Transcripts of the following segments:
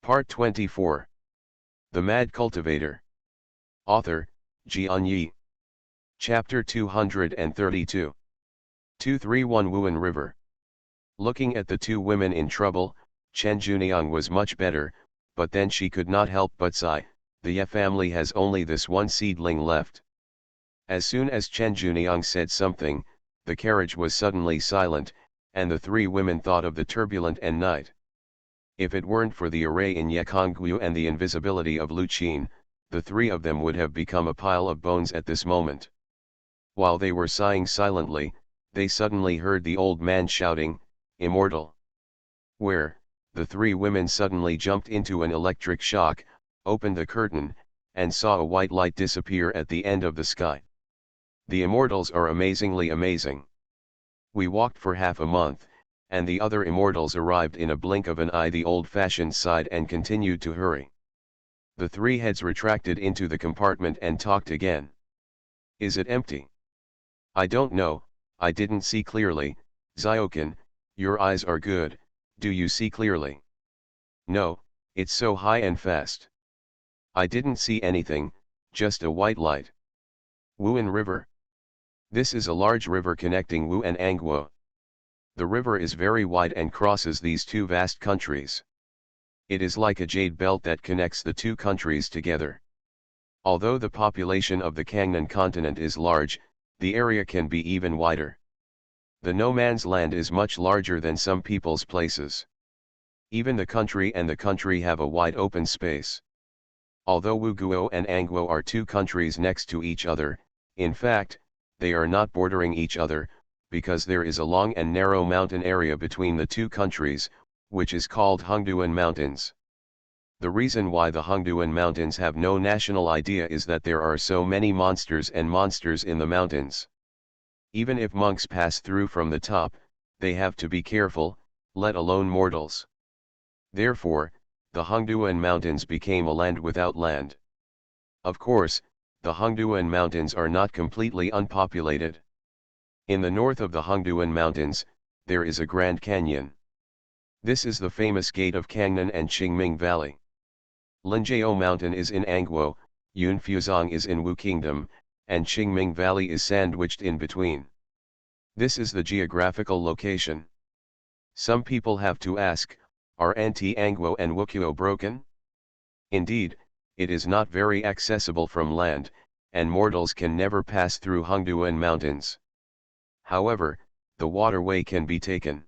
Part 24. The Mad Cultivator. Author, Xianxia. Chapter 232. 231 Wuan River. Looking at the two women in trouble, Chen Juniang was much better, but then she could not help but sigh, the Ye family has only this one seedling left. As soon as Chen Juniang said something, the carriage was suddenly silent, and the three women thought of the turbulent and night. If it weren't for the array in Yekongguo and the invisibility of Lu Qin, the three of them would have become a pile of bones at this moment. While they were sighing silently, they suddenly heard the old man shouting, "Immortal!" Where, the three women suddenly jumped into an electric shock, opened the curtain, and saw a white light disappear at the end of the sky. The immortals are amazingly amazing. We walked for half a month, and the other immortals arrived in a blink of an eye. The old-fashioned sighed and continued to hurry. The three heads retracted into the compartment and talked again. "Is it empty?" "I don't know, I didn't see clearly." "Ziokin, your eyes are good, do you see clearly?" "No, it's so high and fast." "I didn't see anything, just a white light." Wuan River. This is a large river connecting Wu and Angguo. The river is very wide and crosses these two vast countries. It is like a jade belt that connects the two countries together. Although the population of the Kangnan continent is large, the area can be even wider. The no man's land is much larger than some people's places. Even the country and the country have a wide open space. Although Wuguo and Angguo are two countries next to each other, in fact, they are not bordering each other, because there is a long and narrow mountain area between the two countries, which is called Hongduan Mountains. The reason why the Hongduan Mountains have no national idea is that there are so many monsters in the mountains. Even if monks pass through from the top, they have to be careful, let alone mortals. Therefore, the Hongduan Mountains became a land without land. Of course, the Hongduan Mountains are not completely unpopulated. In the north of the Hongduan Mountains, there is a Grand Canyon. This is the famous gate of Kangnan and Qingming Valley. Linjiao Mountain is in Angguo, Yunfuzong is in Wu Kingdom, and Qingming Valley is sandwiched in between. This is the geographical location. Some people have to ask, are Angguo and Wuqiao broken? Indeed, it is not very accessible from land, and mortals can never pass through Hongduan Mountains. However, the waterway can be taken.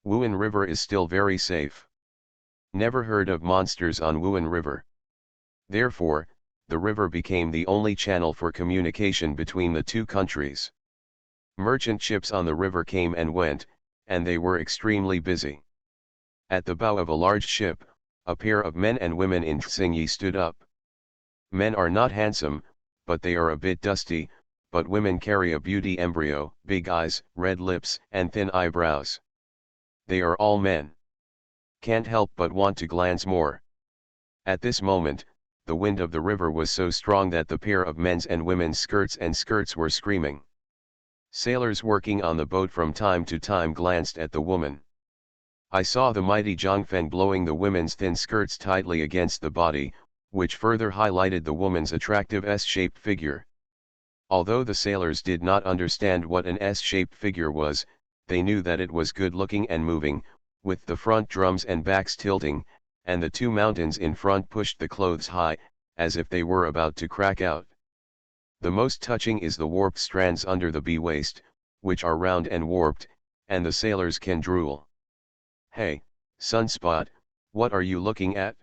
Wuan River is still very safe. Never heard of monsters on Wuan River. Therefore, the river became the only channel for communication between the two countries. Merchant ships on the river came and went, and they were extremely busy. At the bow of a large ship, a pair of men and women in Xianxia stood up. Men are not handsome, but they are a bit dusty, but women carry a beauty embryo, big eyes, red lips, and thin eyebrows. They are all men. Can't help but want to glance more. At this moment, the wind of the river was so strong that the pair of men's and women's skirts were screaming. Sailors working on the boat from time to time glanced at the woman. I saw the mighty Zhongfeng blowing the women's thin skirts tightly against the body, which further highlighted the woman's attractive S-shaped figure. Although the sailors did not understand what an S-shaped figure was, they knew that it was good-looking and moving, with the front drums and backs tilting, and the two mountains in front pushed the clothes high, as if they were about to crack out. The most touching is the warped strands under the B-waist, which are round and warped, and the sailors can drool. "Hey, Sunspot, what are you looking at?"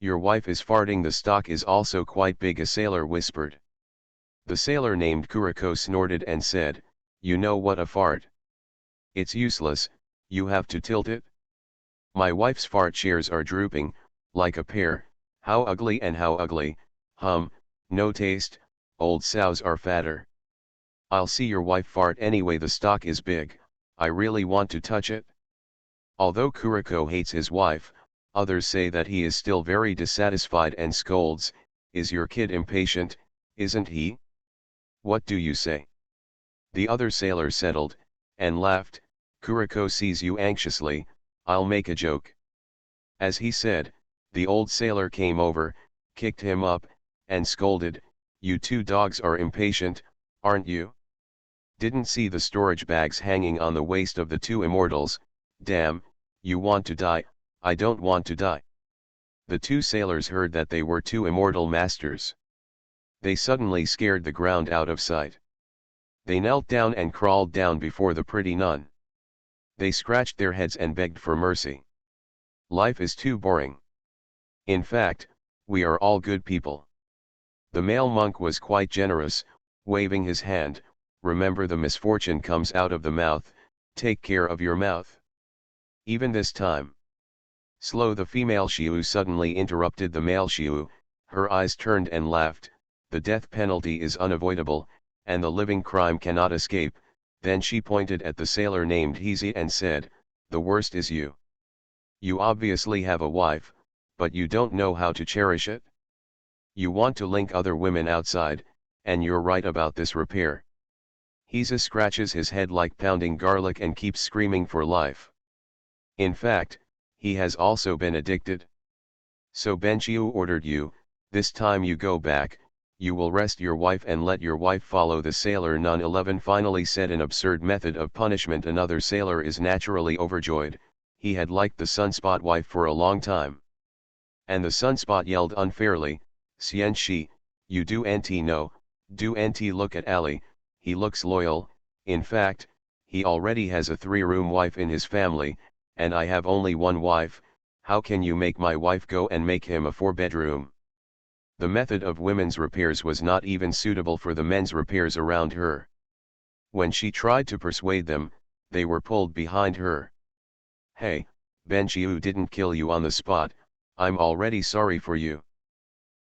"Your wife is farting. The stock is also quite big," a sailor whispered. The sailor named Kuriko snorted and said, "You know what a fart? It's useless, you have to tilt it." "My wife's fart shears are drooping, like a pear. How ugly and how ugly, no taste, old sows are fatter." "I'll see your wife fart anyway. The stock is big, I really want to touch it." Although Kuriko hates his wife, others say that he is still very dissatisfied and scolds, "Is your kid impatient, isn't he? What do you say?" The other sailor settled, and laughed. "Kuriko sees you anxiously, I'll make a joke." As he said, the old sailor came over, kicked him up, and scolded, "You two dogs are impatient, aren't you? Didn't see the storage bags hanging on the waist of the two immortals, damn, you want to die, I don't want to die." The two sailors heard that they were two immortal masters. They suddenly scared the ground out of sight. They knelt down and crawled down before the pretty nun. They scratched their heads and begged for mercy. Life is too boring. In fact, we are all good people. The male monk was quite generous, waving his hand, "Remember, the misfortune comes out of the mouth, take care of your mouth." Even this time. Slow, the female Xiu suddenly interrupted the male Xiu, her eyes turned and laughed, "The death penalty is unavoidable, and the living crime cannot escape." Then she pointed at the sailor named Hezi and said, "The worst is you. You obviously have a wife, but you don't know how to cherish it. You want to link other women outside, and you're right about this repair." Hezi scratches his head like pounding garlic and keeps screaming for life. In fact, he has also been addicted. "So Benchiu ordered you, this time you go back, you will rest your wife and let your wife follow the sailor." Nun 11 finally said an absurd method of punishment. Another sailor is naturally overjoyed, he had liked the sunspot wife for a long time. And the sunspot yelled unfairly, "Xianxia, you do nt know, do nt look at Ali, he looks loyal, in fact, he already has a 3-room wife in his family, and I have only one wife, how can you make my wife go and make him a 4-bedroom? The method of women's repairs was not even suitable for the men's repairs around her. When she tried to persuade them, they were pulled behind her. "Hey, Benchiu didn't kill you on the spot, I'm already sorry for you.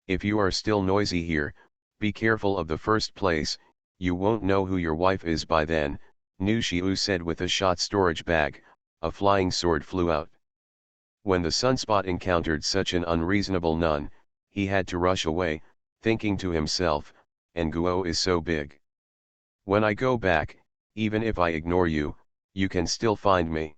If you are still noisy here, be careful of the first place, you won't know who your wife is by then," Nu Xiu said. With a shot storage bag, a flying sword flew out. When the sunspot encountered such an unreasonable nun, he had to rush away, thinking to himself, "Nguo is so big. When I go back, even if I ignore you, you can still find me."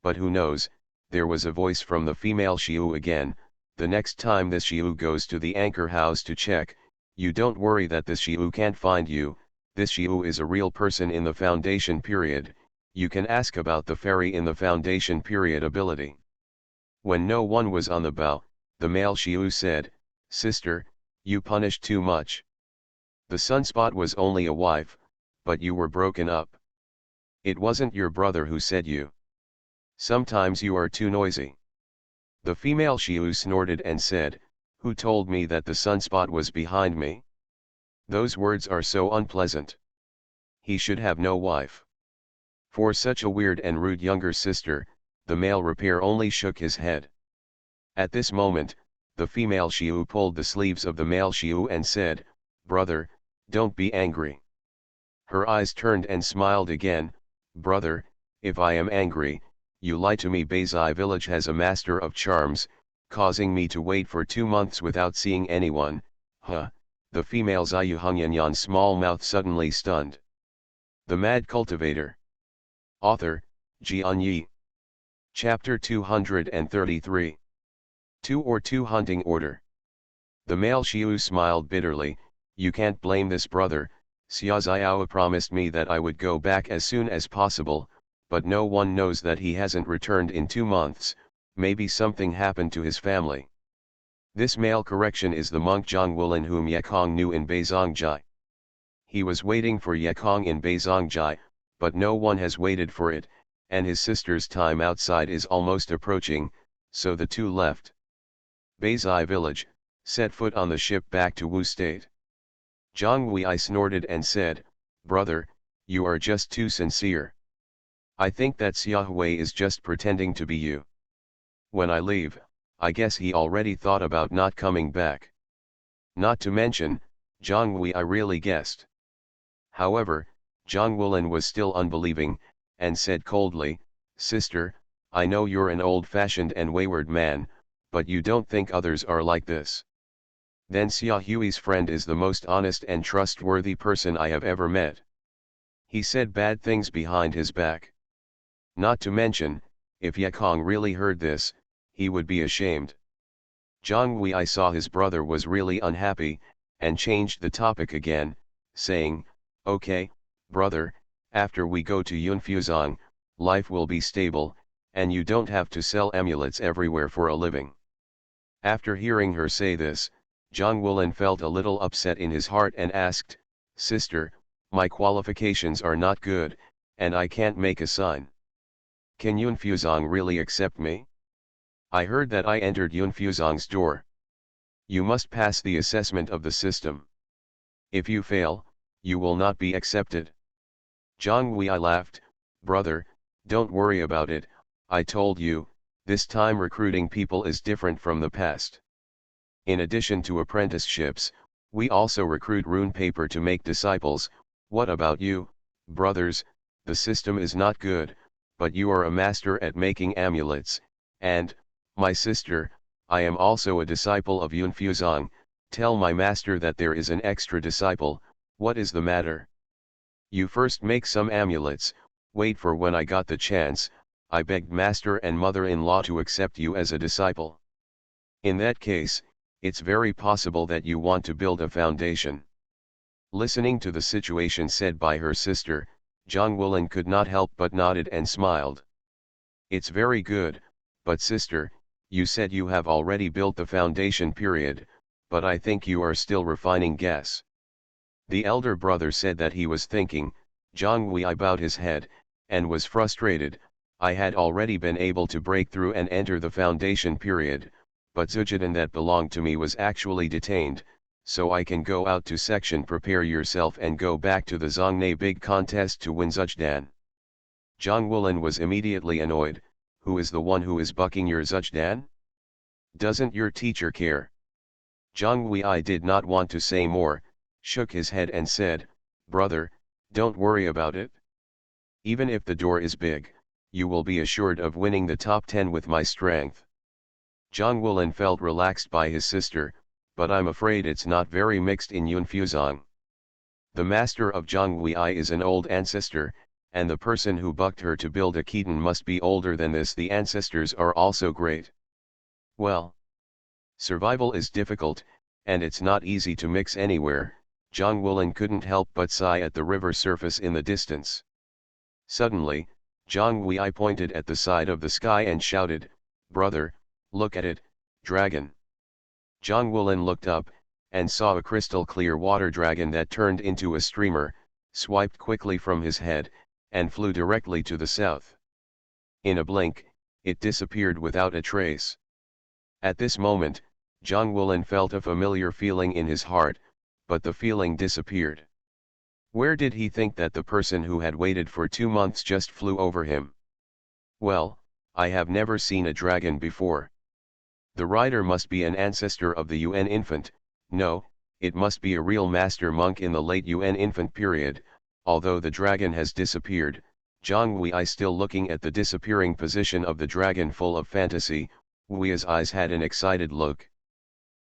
But who knows, there was a voice from the female Xiu again, "The next time this Xiu goes to the anchor house to check, you don't worry that this Xiu can't find you, this Xiu is a real person in the foundation period, you can ask about the fairy in the foundation period ability." When no one was on the bow, the male Xiu said, "Sister, you punished too much. The sunspot was only a wife, but you were broken up. It wasn't your brother who said you. Sometimes you are too noisy." The female Xiu snorted and said, "Who told me that the sunspot was behind me? Those words are so unpleasant. He should have no wife." For such a weird and rude younger sister, the male repair only shook his head. At this moment, the female Xiu pulled the sleeves of the male Xiu and said, "Brother, don't be angry." Her eyes turned and smiled again, "Brother, if I am angry, you lie to me. Beizai village has a master of charms, causing me to wait for 2 months without seeing anyone." Huh, the female Ziyu Hungyanyan's small mouth suddenly stunned. The Mad Cultivator. Author, Xianxia. Chapter 233. 2 or 2 Hunting Order. The male Xiu smiled bitterly, "You can't blame this brother, Xia Xiao promised me that I would go back as soon as possible, but no one knows that he hasn't returned in 2 months, maybe something happened to his family." This male correction is the monk Zhang Wulin whom Yekong knew in Beizongjai. He was waiting for Yekong in Beizongjai, but no one has waited for it, and his sister's time outside is almost approaching, so the two left Beizai village, set foot on the ship back to Wu State. Zhang Wei snorted and said, "Brother, you are just too sincere. I think that Xia Hui is just pretending to be you. When I leave, I guess he already thought about not coming back. Not to mention, Zhang Wei really guessed." However, Zhang Wulin was still unbelieving, and said coldly, "Sister, I know you're an old-fashioned and wayward man, but you don't think others are like this. Then Xia Hui's friend is the most honest and trustworthy person I have ever met. He said bad things behind his back. Not to mention, if Yekong really heard this, he would be ashamed. Zhang Wei saw his brother was really unhappy, and changed the topic again, saying, "Okay, brother, after we go to Yunfuzong, life will be stable, and you don't have to sell amulets everywhere for a living." After hearing her say this, Zhang Wulin felt a little upset in his heart and asked, "Sister, my qualifications are not good, and I can't make a sign. Can Yunfuzong really accept me? I heard that I entered Yunfuzong's door. You must pass the assessment of the system. If you fail, you will not be accepted." Zhang Wei laughed, "Brother, don't worry about it, I told you, this time recruiting people is different from the past. In addition to apprenticeships, we also recruit rune paper to make disciples. What about you, brothers? The system is not good, but you are a master at making amulets, and, my sister, I am also a disciple of Yunfuzong. Tell my master that there is an extra disciple. What is the matter? You first make some amulets, wait for when I got the chance. I begged master and mother-in-law to accept you as a disciple. In that case, it's very possible that you want to build a foundation." Listening to the situation said by her sister, Zhang Wulin could not help but nodded and smiled. "It's very good, but sister, you said you have already built the foundation period, but I think you are still refining guess." The elder brother said that he was thinking. Zhang Wei bowed his head, and was frustrated. "I had already been able to break through and enter the foundation period, but Zhujidan that belonged to me was actually detained, so I can go out to section. Prepare yourself and go back to the Zongnei big contest to win Zhujidan." Zhang Wulin was immediately annoyed. "Who is the one who is bucking your Zhujidan? Doesn't your teacher care?" Zhang Wei did not want to say more, shook his head and said, "Brother, don't worry about it. Even if the door is big, you will be assured of winning the top 10 with my strength." Zhang Wulin felt relaxed by his sister, "But I'm afraid it's not very mixed in Yunfuzong. The master of Zhang Wei is an old ancestor, and the person who bucked her to build a Keaton must be older than this. The ancestors are also great. Well, survival is difficult, and it's not easy to mix anywhere." Zhang Wulin couldn't help but sigh at the river surface in the distance. Suddenly, Zhang Wei pointed at the side of the sky and shouted, "Brother, look at it, dragon." Zhang Wulin looked up, and saw a crystal clear water dragon that turned into a streamer, swiped quickly from his head, and flew directly to the south. In a blink, it disappeared without a trace. At this moment, Zhang Wulin felt a familiar feeling in his heart, but the feeling disappeared. Where did he think that the person who had waited for 2 months just flew over him? Well, I have never seen a dragon before. The rider must be an ancestor of the Yuan infant. No, it must be a real master monk in the late Yuan infant period. Although the dragon has disappeared, Zhang Wei still looking at the disappearing position of the dragon full of fantasy. Wei's eyes had an excited look.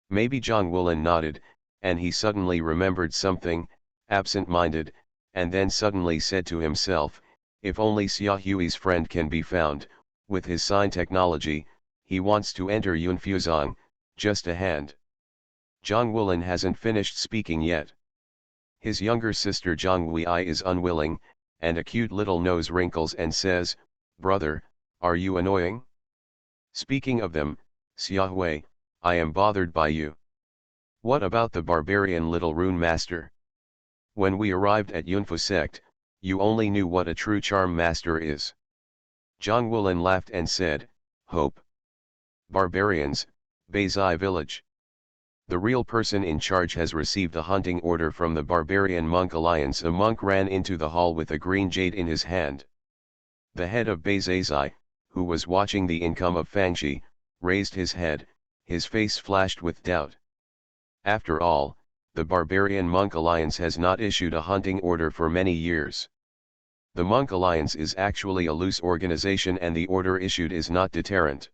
Maybe Zhang Wulin nodded, and he suddenly remembered something, absent-minded, and then suddenly said to himself, "If only Xia Hui's friend can be found, with his sign technology, he wants to enter Yunfuzong, just a hand." Zhang Wulin hasn't finished speaking yet. His younger sister Zhang Wei is unwilling, and a cute little nose wrinkles and says, "Brother, are you annoying? Speaking of them, Xia Hui, I am bothered by you. What about the barbarian little rune master? When we arrived at Yunfu sect, you only knew what a true charm master is." Zhang Wulin laughed and said, "Hope. Barbarians, Beizai village. The real person in charge has received a hunting order from the Barbarian Monk Alliance." A monk ran into the hall with a green jade in his hand. The head of Beizai, who was watching the income of Fangxi, raised his head, his face flashed with doubt. After all, the Barbarian Monk Alliance has not issued a hunting order for many years. The Monk Alliance is actually a loose organization and the order issued is not deterrent.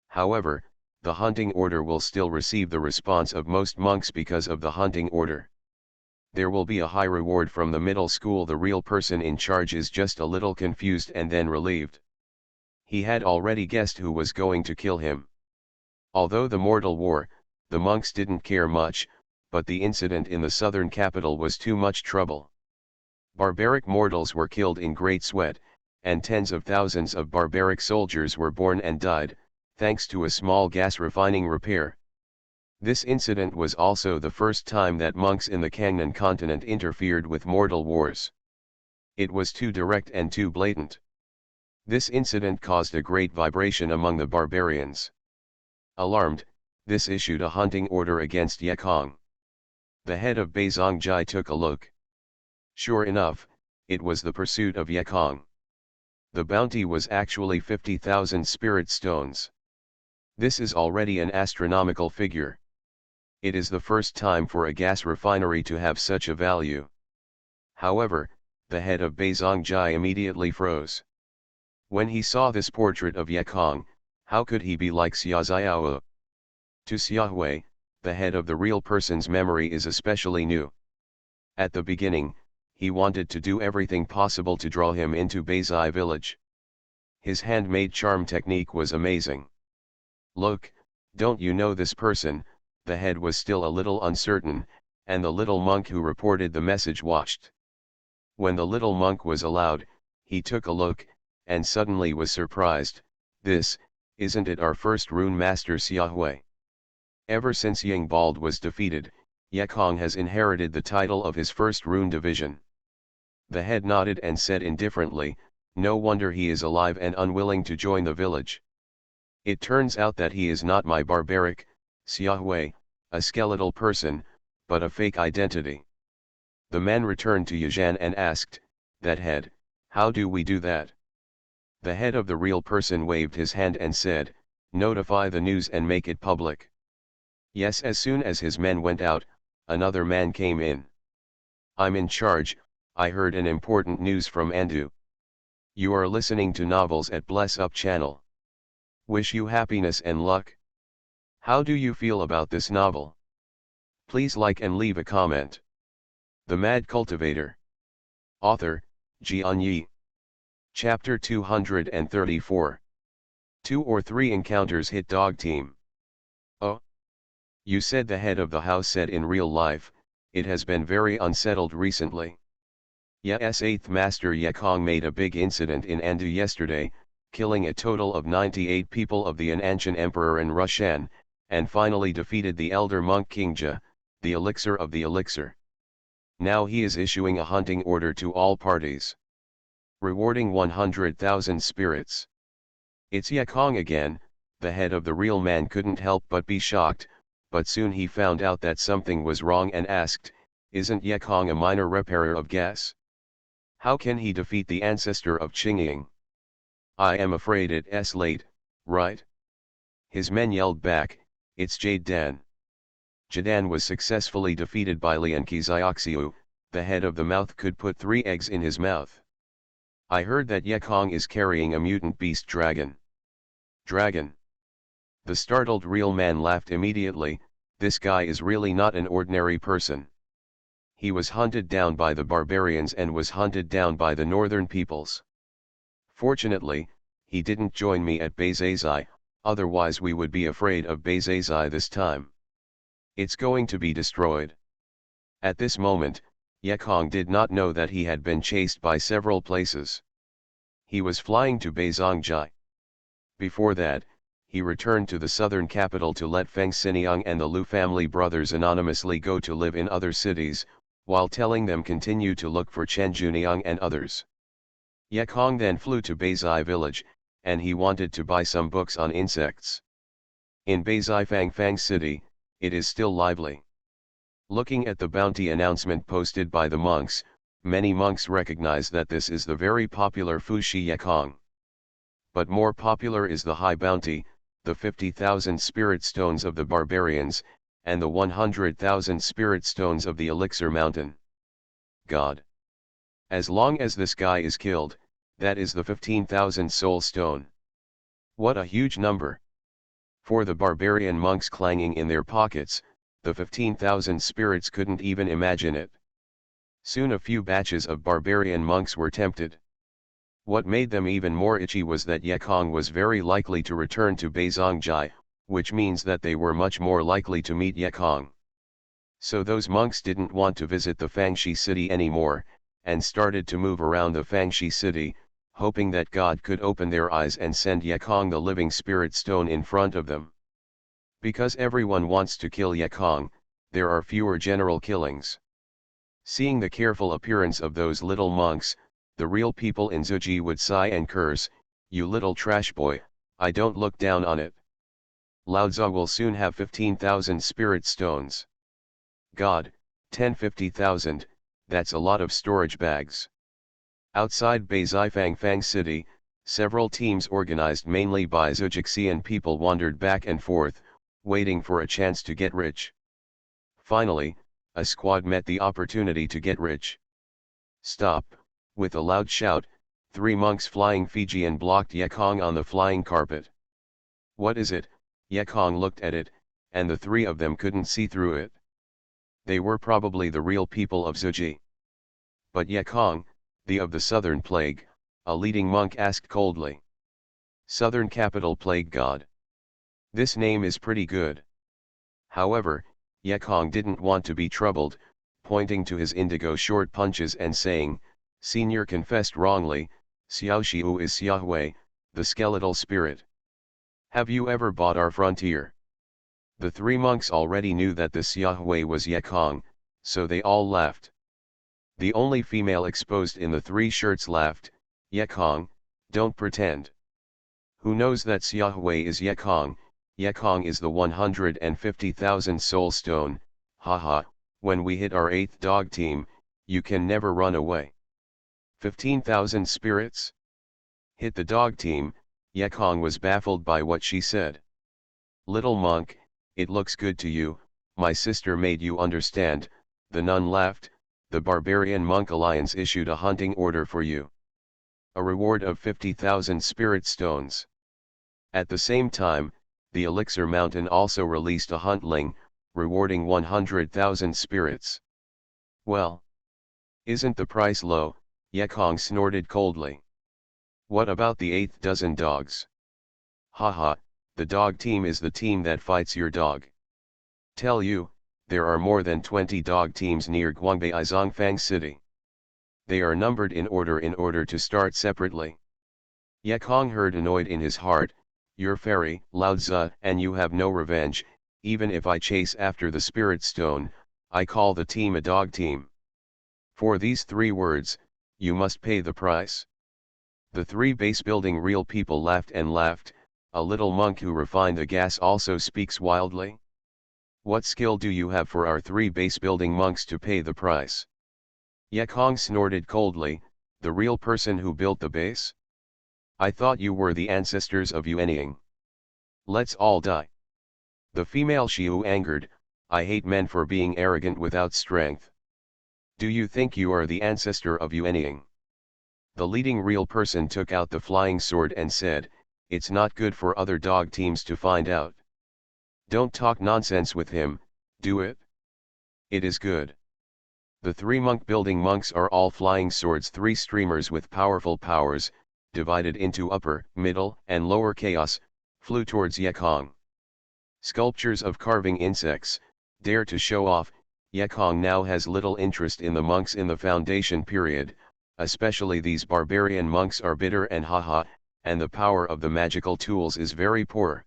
However, the hunting order will still receive the response of most monks because of the hunting order. There will be a high reward from the middle school. The real person in charge is just a little confused and then relieved. He had already guessed who was going to kill him. Although the mortal war, the monks didn't care much, but the incident in the southern capital was too much trouble. Barbaric mortals were killed in great sweat, and tens of thousands of barbaric soldiers were born and died, thanks to a small gas refining repair. This incident was also the first time that monks in the Kangnan continent interfered with mortal wars. It was too direct and too blatant. This incident caused a great vibration among the barbarians. Alarmed, this issued a hunting order against Yekong. The head of Beizongjai took a look. Sure enough, it was the pursuit of Yekong. The bounty was actually 50,000 spirit stones. This is already an astronomical figure. It is the first time for a gas refinery to have such a value. However, the head of Beizongjai immediately froze. When he saw this portrait of Yekong, how could he be like Xiaoziao? To Xiaohui, the head of the real person's memory is especially new. At the beginning, he wanted to do everything possible to draw him into Beizai village. His handmade charm technique was amazing. Look, don't you know this person? The head was still a little uncertain, and the little monk who reported the message watched. When the little monk was allowed, he took a look, and suddenly was surprised. This, isn't it our first rune master Xiaohui? Ever since Ying Bald was defeated, Yekong has inherited the title of his first rune division. The head nodded and said indifferently, no wonder he is alive and unwilling to join the village. It turns out that he is not my barbaric, Xiaohui, a skeletal person, but a fake identity. The man returned to Yuzhan and asked, that head, how do we do that? The head of the real person waved his hand and said, notify the news and make it public. Yes, as soon as his men went out, another man came in. I'm in charge, I heard an important news from Andu. You are listening to novels at Bless Up channel. Wish you happiness and luck. How do you feel about this novel? Please like and leave a comment. The Mad Cultivator. Author, Xianxia. Chapter 234. 2 or 3 encounters hit dog team. Oh. You said the head of the house said in real life, it has been very unsettled recently. Yes, 8th Master Yekong made a big incident in Andu yesterday, killing a total of 98 people of the Ananshan Emperor and Rushan, and finally defeated the elder monk Kingja, the elixir of the elixir. Now he is issuing a hunting order to all parties. Rewarding 100,000 spirits. It's Yekong again. The head of the real man couldn't help but be shocked, but soon he found out that something was wrong and asked, isn't Yekong a minor repairer of gas? How can he defeat the ancestor of Qingying? I am afraid it's late, right? His men yelled back, it's Jade Dan. Jadan was successfully defeated by Lianqi Xiaoxiu, the head of the mouth could put 3 eggs in his mouth. I heard that Yekong is carrying a mutant beast dragon. Dragon. The startled real man laughed immediately, this guy is really not an ordinary person. He was hunted down by the barbarians and was hunted down by the northern peoples. Fortunately, he didn't join me at Beizai, otherwise we would be afraid of Beizai this time. It's going to be destroyed. At this moment, Yekong did not know that he had been chased by several places. He was flying to Beizongjai. Before that, he returned to the southern capital to let Feng Xiniang and the Lu family brothers anonymously go to live in other cities, while telling them continue to look for Chen Juniang and others. Yekong then flew to Beizai village, and he wanted to buy some books on insects. In Beizai Fangfang city, it is still lively. Looking at the bounty announcement posted by the monks, many monks recognize that this is the very popular Fushi Yekong. But more popular is the high bounty, the 50,000 spirit stones of the barbarians, and the 100,000 spirit stones of the elixir mountain. God. As long as this guy is killed, that is the 15,000 soul stone. What a huge number. For the barbarian monks clanging in their pockets, the 15,000 spirits couldn't even imagine it. Soon a few batches of barbarian monks were tempted. What made them even more itchy was that Ecchi was very likely to return to Beizongjai, which means that they were much more likely to meet Ecchi. So those monks didn't want to visit the Fangxi city anymore, and started to move around the Fangxi city, hoping that God could open their eyes and send Ecchi the living spirit stone in front of them. Because everyone wants to kill Ecchi, there are fewer general killings. Seeing the careful appearance of those little monks, the real people in Zuji would sigh and curse, "You little trash boy, I don't look down on it. Laozi will soon have 15,000 spirit stones. God, 50,000, that's a lot of storage bags." Outside Beizifang City, several teams organized mainly by Zujixian people wandered back and forth, waiting for a chance to get rich. Finally, a squad met the opportunity to get rich. "Stop!" With a loud shout, 3 monks flying Fijian blocked Ecchi on the flying carpet. "What is it?" Ecchi looked at it, and the 3 of them couldn't see through it. They were probably the real people of Zuji. But Ecchi, the of the Southern Plague, a leading monk asked coldly. "Southern Capital Plague God. This name is pretty good." However, Ecchi didn't want to be troubled, pointing to his indigo short punches and saying, "Senior confessed wrongly, Xiaoxiu is Xiaohui, the skeletal spirit. Have you ever bought our frontier?" The 3 monks already knew that the Xiaohui was Ecchi, so they all laughed. The only female exposed in the 3 shirts laughed, "Ecchi, don't pretend. Who knows that Xiaohui is Ecchi? Ecchi is the 150,000 soul stone, haha, when we hit our 8th dog team, you can never run away. 15,000 spirits? Hit the dog team." Ecchi was baffled by what she said. "Little monk, it looks good to you, my sister made you understand," the nun laughed. "The Barbarian Monk Alliance issued a hunting order for you. A reward of 50,000 spirit stones. At the same time, the Elixir Mountain also released a huntling, rewarding 100,000 spirits. Well, isn't the price low?" Ecchi snorted coldly. "What about the 8th dozen dogs? Haha, the dog team is the team that fights your dog. Tell you, there are more than 20 dog teams near Guangbei Zongfang City. They are numbered in order to start separately." Ecchi heard annoyed in his heart, "You're fairy, Laozi, and you have no revenge. Even if I chase after the spirit stone, I call the team a dog team. For these 3 words, you must pay the price." The 3 base building real people laughed and laughed. A little monk who refined the gas also speaks wildly. "What skill do you have for our 3 base building monks to pay the price?" Ecchi snorted coldly, "The real person who built the base? I thought you were the ancestors of Yuanying. Let's all die." The female Xiu angered, "I hate men for being arrogant without strength. Do you think you are the ancestor of Yuanying?" The leading real person took out the flying sword and said, "It's not good for other dog teams to find out. Don't talk nonsense with him, do it? It is good." The 3 monk building monks are all flying swords, 3 streamers with powerful powers, divided into upper, middle, and lower chaos, flew towards Ecchi. Sculptures of carving insects, dare to show off. Ecchi now has little interest in the monks in the foundation period, especially these barbarian monks are bitter and haha, and the power of the magical tools is very poor.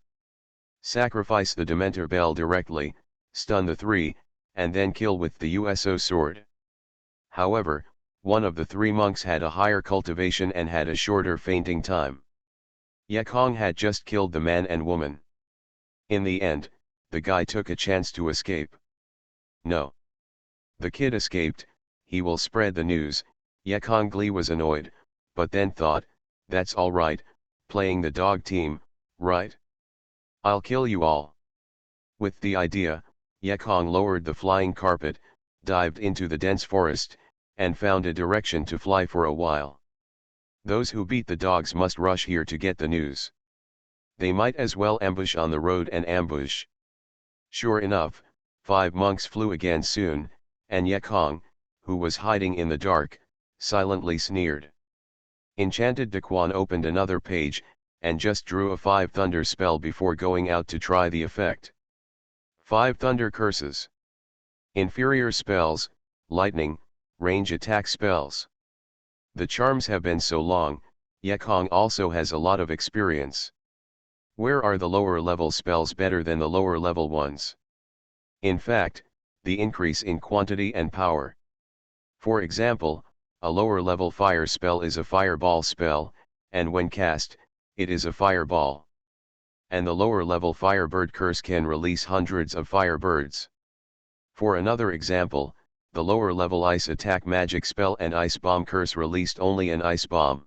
Sacrifice the Dementor Bell directly, stun the 3, and then kill with the USO sword. However, one of the 3 monks had a higher cultivation and had a shorter fainting time. Ecchi had just killed the man and woman. In the end, the guy took a chance to escape. No. The kid escaped, he will spread the news. Ecchi was annoyed, but then thought, "That's alright, playing the dog team, right? I'll kill you all." With the idea, Ecchi lowered the flying carpet, dived into the dense forest, and found a direction to fly for a while. Those who beat the dogs must rush here to get the news. They might as well ambush on the road and ambush. Sure enough, 5 monks flew again soon, and Ecchi, who was hiding in the dark, silently sneered. Enchanted Daquan opened another page, and just drew a 5 thunder spell before going out to try the effect. 5 thunder curses. Inferior spells, lightning, range attack spells. The charms have been so long, Yekong also has a lot of experience. Where are the lower level spells better than the lower level ones? In fact, the increase in quantity and power. For example, a lower level fire spell is a fireball spell, and when cast, it is a fireball. And the lower level firebird curse can release hundreds of firebirds. For another example, the lower level ice attack magic spell and ice bomb curse released only an ice bomb.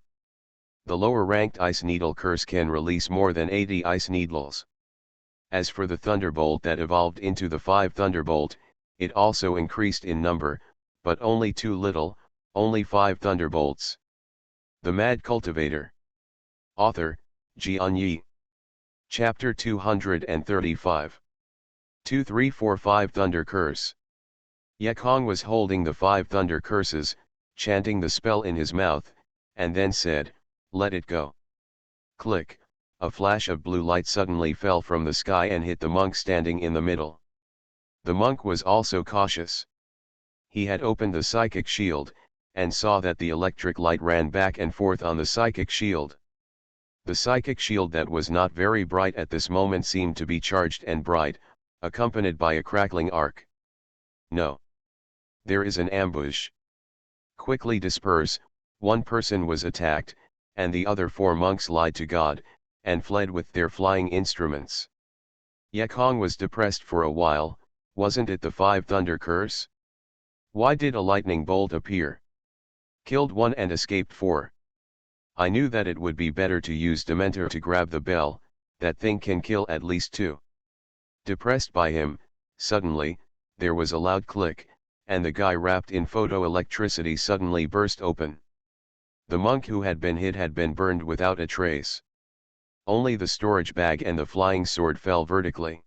The lower ranked ice needle curse can release more than 80 ice needles. As for the thunderbolt that evolved into the 5 thunderbolt, it also increased in number, but only too little, only 5 thunderbolts. The Mad Cultivator. Author, Xianxia. Chapter 235. 2345 Thunder Curse. Yekong was holding the 5 thunder curses, chanting the spell in his mouth, and then said, "Let it go." Click, a flash of blue light suddenly fell from the sky and hit the monk standing in the middle. The monk was also cautious. He had opened the psychic shield, and saw that the electric light ran back and forth on the psychic shield. The psychic shield that was not very bright at this moment seemed to be charged and bright, accompanied by a crackling arc. No. There is an ambush. Quickly disperse, one person was attacked, and the other 4 monks lied to God, and fled with their flying instruments. Yekong was depressed for a while. Wasn't it the 5 thunder curse? Why did a lightning bolt appear? Killed 1 and escaped 4. I knew that it would be better to use Dementor to grab the bell, that thing can kill at least 2. Depressed by him, suddenly, there was a loud click, and the guy wrapped in photoelectricity suddenly burst open. The monk who had been hit had been burned without a trace. Only the storage bag and the flying sword fell vertically.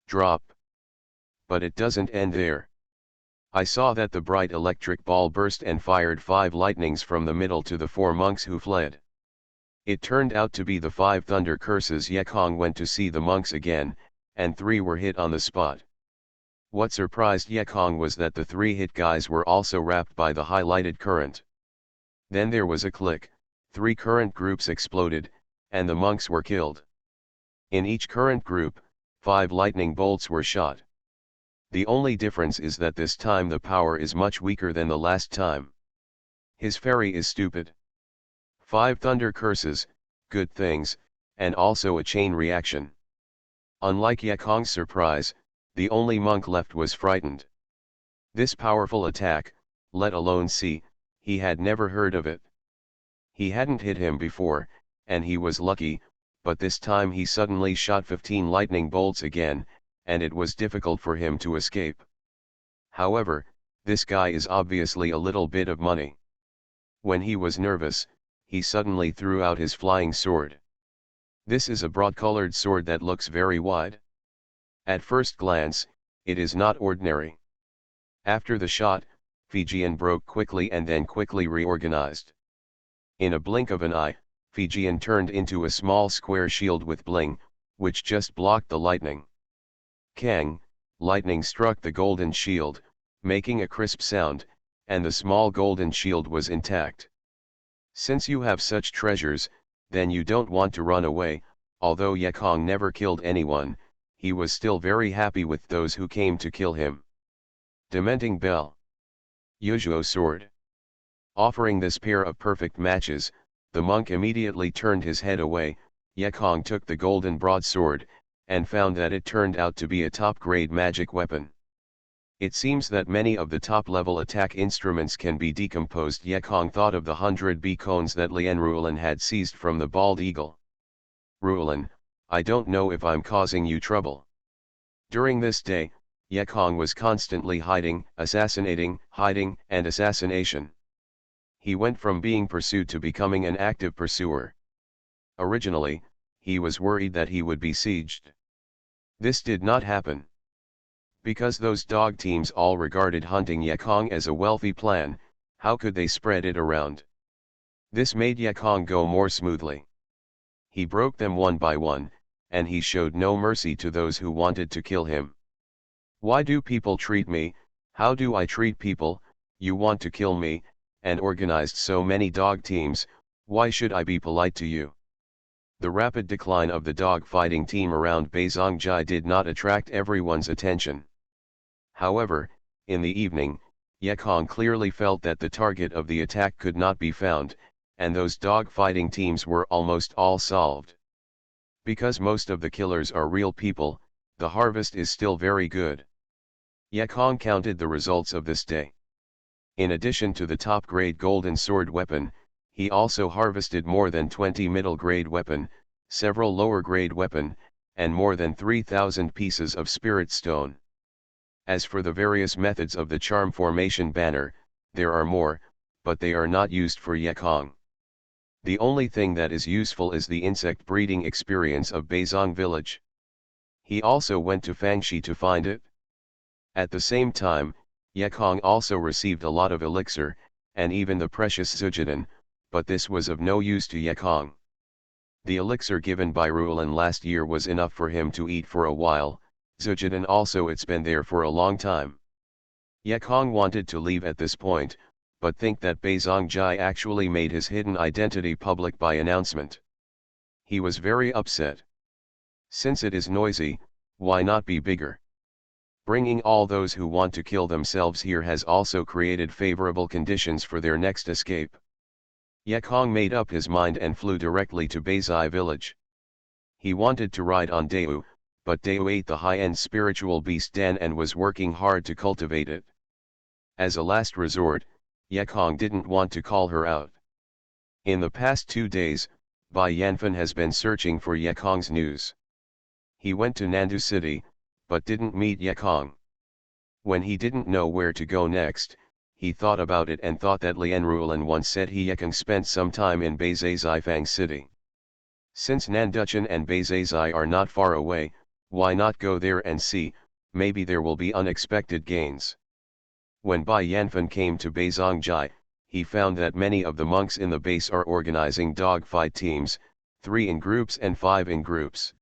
Drop. But it doesn't end there. I saw that the bright electric ball burst and fired 5 lightnings from the middle to the 4 monks who fled. It turned out to be the 5 thunder curses. Yekong went to see the monks again, and 3 were hit on the spot. What surprised Yekong was that the 3 hit guys were also wrapped by the highlighted current. Then there was a click, 3 current groups exploded, and the monks were killed. In each current group, 5 lightning bolts were shot. The only difference is that this time the power is much weaker than the last time. His fairy is stupid. 5 thunder curses, good things, and also a chain reaction. Unlike Yekong's surprise, the only monk left was frightened. This powerful attack, let alone see, he had never heard of it. He hadn't hit him before, and he was lucky, but this time he suddenly shot 15 lightning bolts again, and it was difficult for him to escape. However, this guy is obviously a little bit of money. When he was nervous, he suddenly threw out his flying sword. This is a broad-colored sword that looks very wide. At first glance, it is not ordinary. After the shot, Fijian broke quickly and then quickly reorganized. In a blink of an eye, Fijian turned into a small square shield with bling, which just blocked the lightning. Kang, lightning struck the golden shield, making a crisp sound, and the small golden shield was intact. Since you have such treasures, then you don't want to run away. Although Yekong never killed anyone, he was still very happy with those who came to kill him. Dementing Bell. Yuzuo Sword. Offering this pair of perfect matches, the monk immediately turned his head away. Yekong took the golden broadsword, and found that it turned out to be a top-grade magic weapon. It seems that many of the top-level attack instruments can be decomposed. Yekong thought of the 100 bee cones that Lien Ruolin had seized from the bald eagle. Ruolin, I don't know if I'm causing you trouble. During this day, Yekong was constantly hiding, assassinating, hiding, and assassination. He went from being pursued to becoming an active pursuer. Originally, he was worried that he would be sieged. This did not happen. Because those dog teams all regarded hunting Yekong as a wealthy plan, how could they spread it around? This made Yekong go more smoothly. He broke them one by one, and he showed no mercy to those who wanted to kill him. Why do people treat me? How do I treat people? You want to kill me, and organized so many dog teams, why should I be polite to you? The rapid decline of the dog fighting team around Beizongjai did not attract everyone's attention. However, in the evening, Yekong clearly felt that the target of the attack could not be found, and those dog fighting teams were almost all solved. Because most of the killers are real people, the harvest is still very good. Yekong counted the results of this day. In addition to the top-grade golden sword weapon, he also harvested more than 20 middle-grade weapon, several lower-grade weapon, and more than 3,000 pieces of spirit stone. As for the various methods of the charm formation banner, there are more, but they are not used for Yekong. The only thing that is useful is the insect breeding experience of Beizong village. He also went to Fangxi to find it. At the same time, Yekong also received a lot of elixir, and even the precious Zhujidan, but this was of no use to Yekong. The elixir given by Rulan last year was enough for him to eat for a while, Zhujidan also it's been there for a long time. Yekong wanted to leave at this point, but think that Beizongjai actually made his hidden identity public by announcement. He was very upset. Since it is noisy, why not be bigger? Bringing all those who want to kill themselves here has also created favorable conditions for their next escape. Yekong made up his mind and flew directly to Beizai village. He wanted to ride on Deu, but Deu ate the high-end spiritual beast Dan and was working hard to cultivate it. As a last resort, Yekong didn't want to call her out. In the past 2 days, Bai Yanfen has been searching for Yekong's news. He went to Nandu City, but didn't meet Yekong. When he didn't know where to go next, he thought about it and thought that Lian Rulan once said Yekong spent some time in Beizai City. Since Nanduchan and Beizai are not far away, why not go there and see, maybe there will be unexpected gains. When Bai Yanfen came to Beizongjai, he found that many of the monks in the base are organizing dogfight teams, 3 in groups and 5 in groups.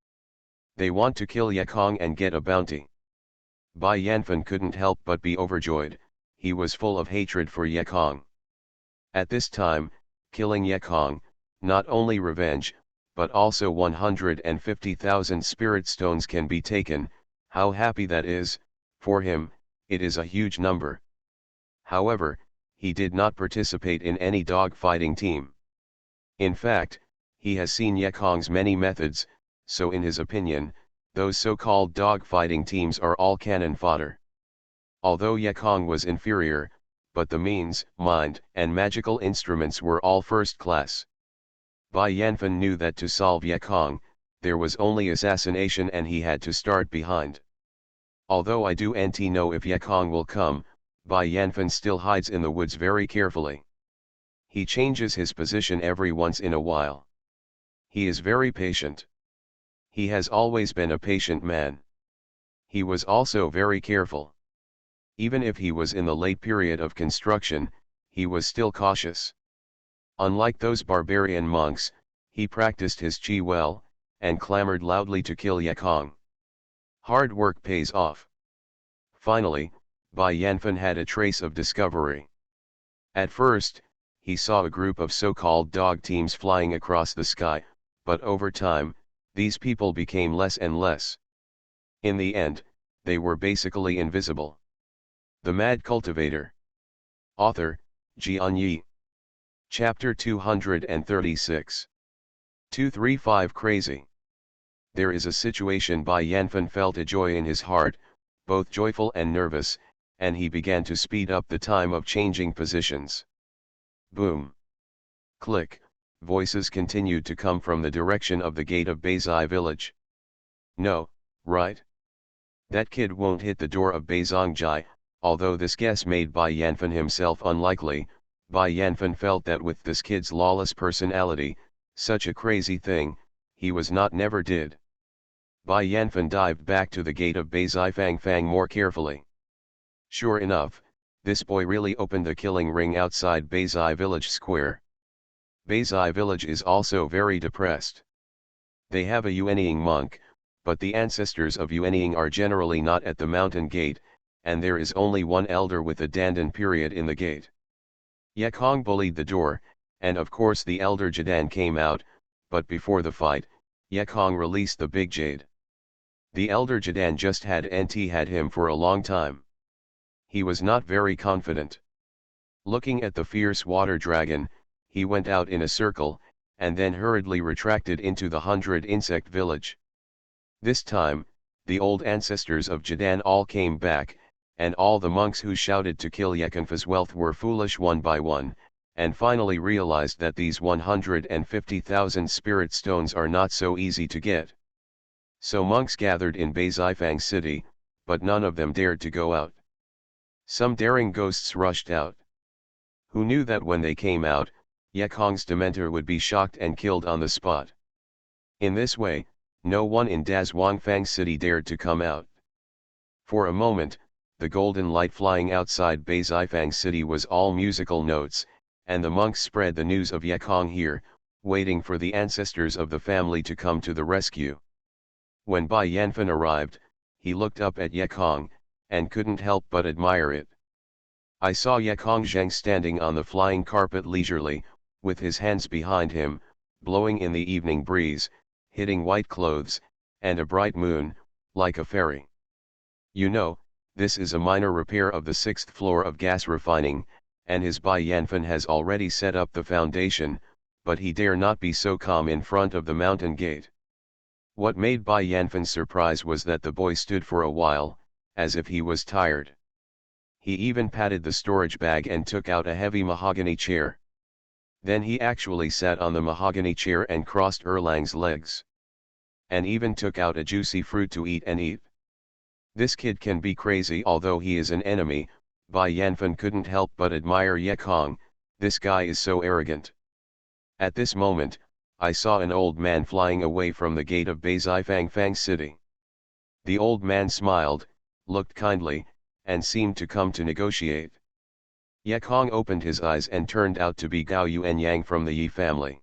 They want to kill Yekong and get a bounty. Bai Yanfen couldn't help but be overjoyed, he was full of hatred for Yekong. At this time, killing Yekong, not only revenge, but also 150,000 spirit stones can be taken, how happy that is, for him, it is a huge number. However, he did not participate in any dog fighting team. In fact, he has seen Yekong's many methods, so in his opinion, those so-called dog fighting teams are all cannon fodder. Although Yekong was inferior, but the means, mind, and magical instruments were all first class. Bai Yanfen knew that to solve Yekong, there was only assassination and he had to start behind. Although I do not know if Yekong will come, Bai Yanfen still hides in the woods very carefully. He changes his position every once in a while. He is very patient. He has always been a patient man. He was also very careful. Even if he was in the late period of construction, he was still cautious. Unlike those barbarian monks, he practiced his qi well, and clamored loudly to kill Yekong. Hard work pays off. Finally, Bai Yanfen had a trace of discovery. At first, he saw a group of so-called dog teams flying across the sky, but over time, these people became less and less. In the end, they were basically invisible. The Mad Cultivator. Author, Xianxia. Chapter 236. 235 Crazy. There is a situation Bai Yanfen felt a joy in his heart, both joyful and nervous, and he began to speed up the time of changing positions. Boom. Click, voices continued to come from the direction of the gate of Beizai village. No, right? That kid won't hit the door of Beizongjai. Although this guess made Bai Yanfen himself unlikely, Bai Yanfen felt that with this kid's lawless personality, such a crazy thing, he was not never did. Bai Yanfen dived back to the gate of Beizai Fang more carefully. Sure enough, this boy really opened the killing ring outside Beizai village square. Beizai village is also very depressed. They have a Yuanying monk, but the ancestors of Yuanying are generally not at the mountain gate, and there is only one elder with a dandan period in the gate. Yekong bullied the door, and of course the elder Jadan came out, but before the fight, Yekong released the big jade. The elder Jadan just had him for a long time. He was not very confident. Looking at the fierce water dragon, he went out in a circle, and then hurriedly retracted into the 100 insect village. This time, the old ancestors of Jadan all came back, and all the monks who shouted to kill Yekonfa's wealth were foolish one by one, and finally realized that these 150,000 spirit stones are not so easy to get. So monks gathered in Beizaifang city, but none of them dared to go out. Some daring ghosts rushed out. Who knew that when they came out, Yekong's Dementor would be shocked and killed on the spot. In this way, no one in Dazhuangfang city dared to come out. For a moment, the golden light flying outside Beizaifang city was all musical notes, and the monks spread the news of Yekong here, waiting for the ancestors of the family to come to the rescue. When Bai Yanfen arrived, he looked up at Yekong, and couldn't help but admire it. I saw Yekong Zheng standing on the flying carpet leisurely, with his hands behind him, blowing in the evening breeze, hitting white clothes, and a bright moon, like a fairy. You know, this is a minor repair of the 6th floor of gas refining, and his Bai Yanfen has already set up the foundation, but he dare not be so calm in front of the mountain gate. What made Bai Yanfen surprise was that the boy stood for a while, as if he was tired. He even patted the storage bag and took out a heavy mahogany chair. Then he actually sat on the mahogany chair and crossed Erlang's legs. And even took out a juicy fruit to eat and eat. This kid can be crazy, although he is an enemy. Bai Yanfen couldn't help but admire Yekong. This guy is so arrogant. At this moment, I saw an old man flying away from the gate of Beizaifang city. The old man smiled, looked kindly, and seemed to come to negotiate. Yekong opened his eyes and turned out to be Gao Yuanyang from the Yi family.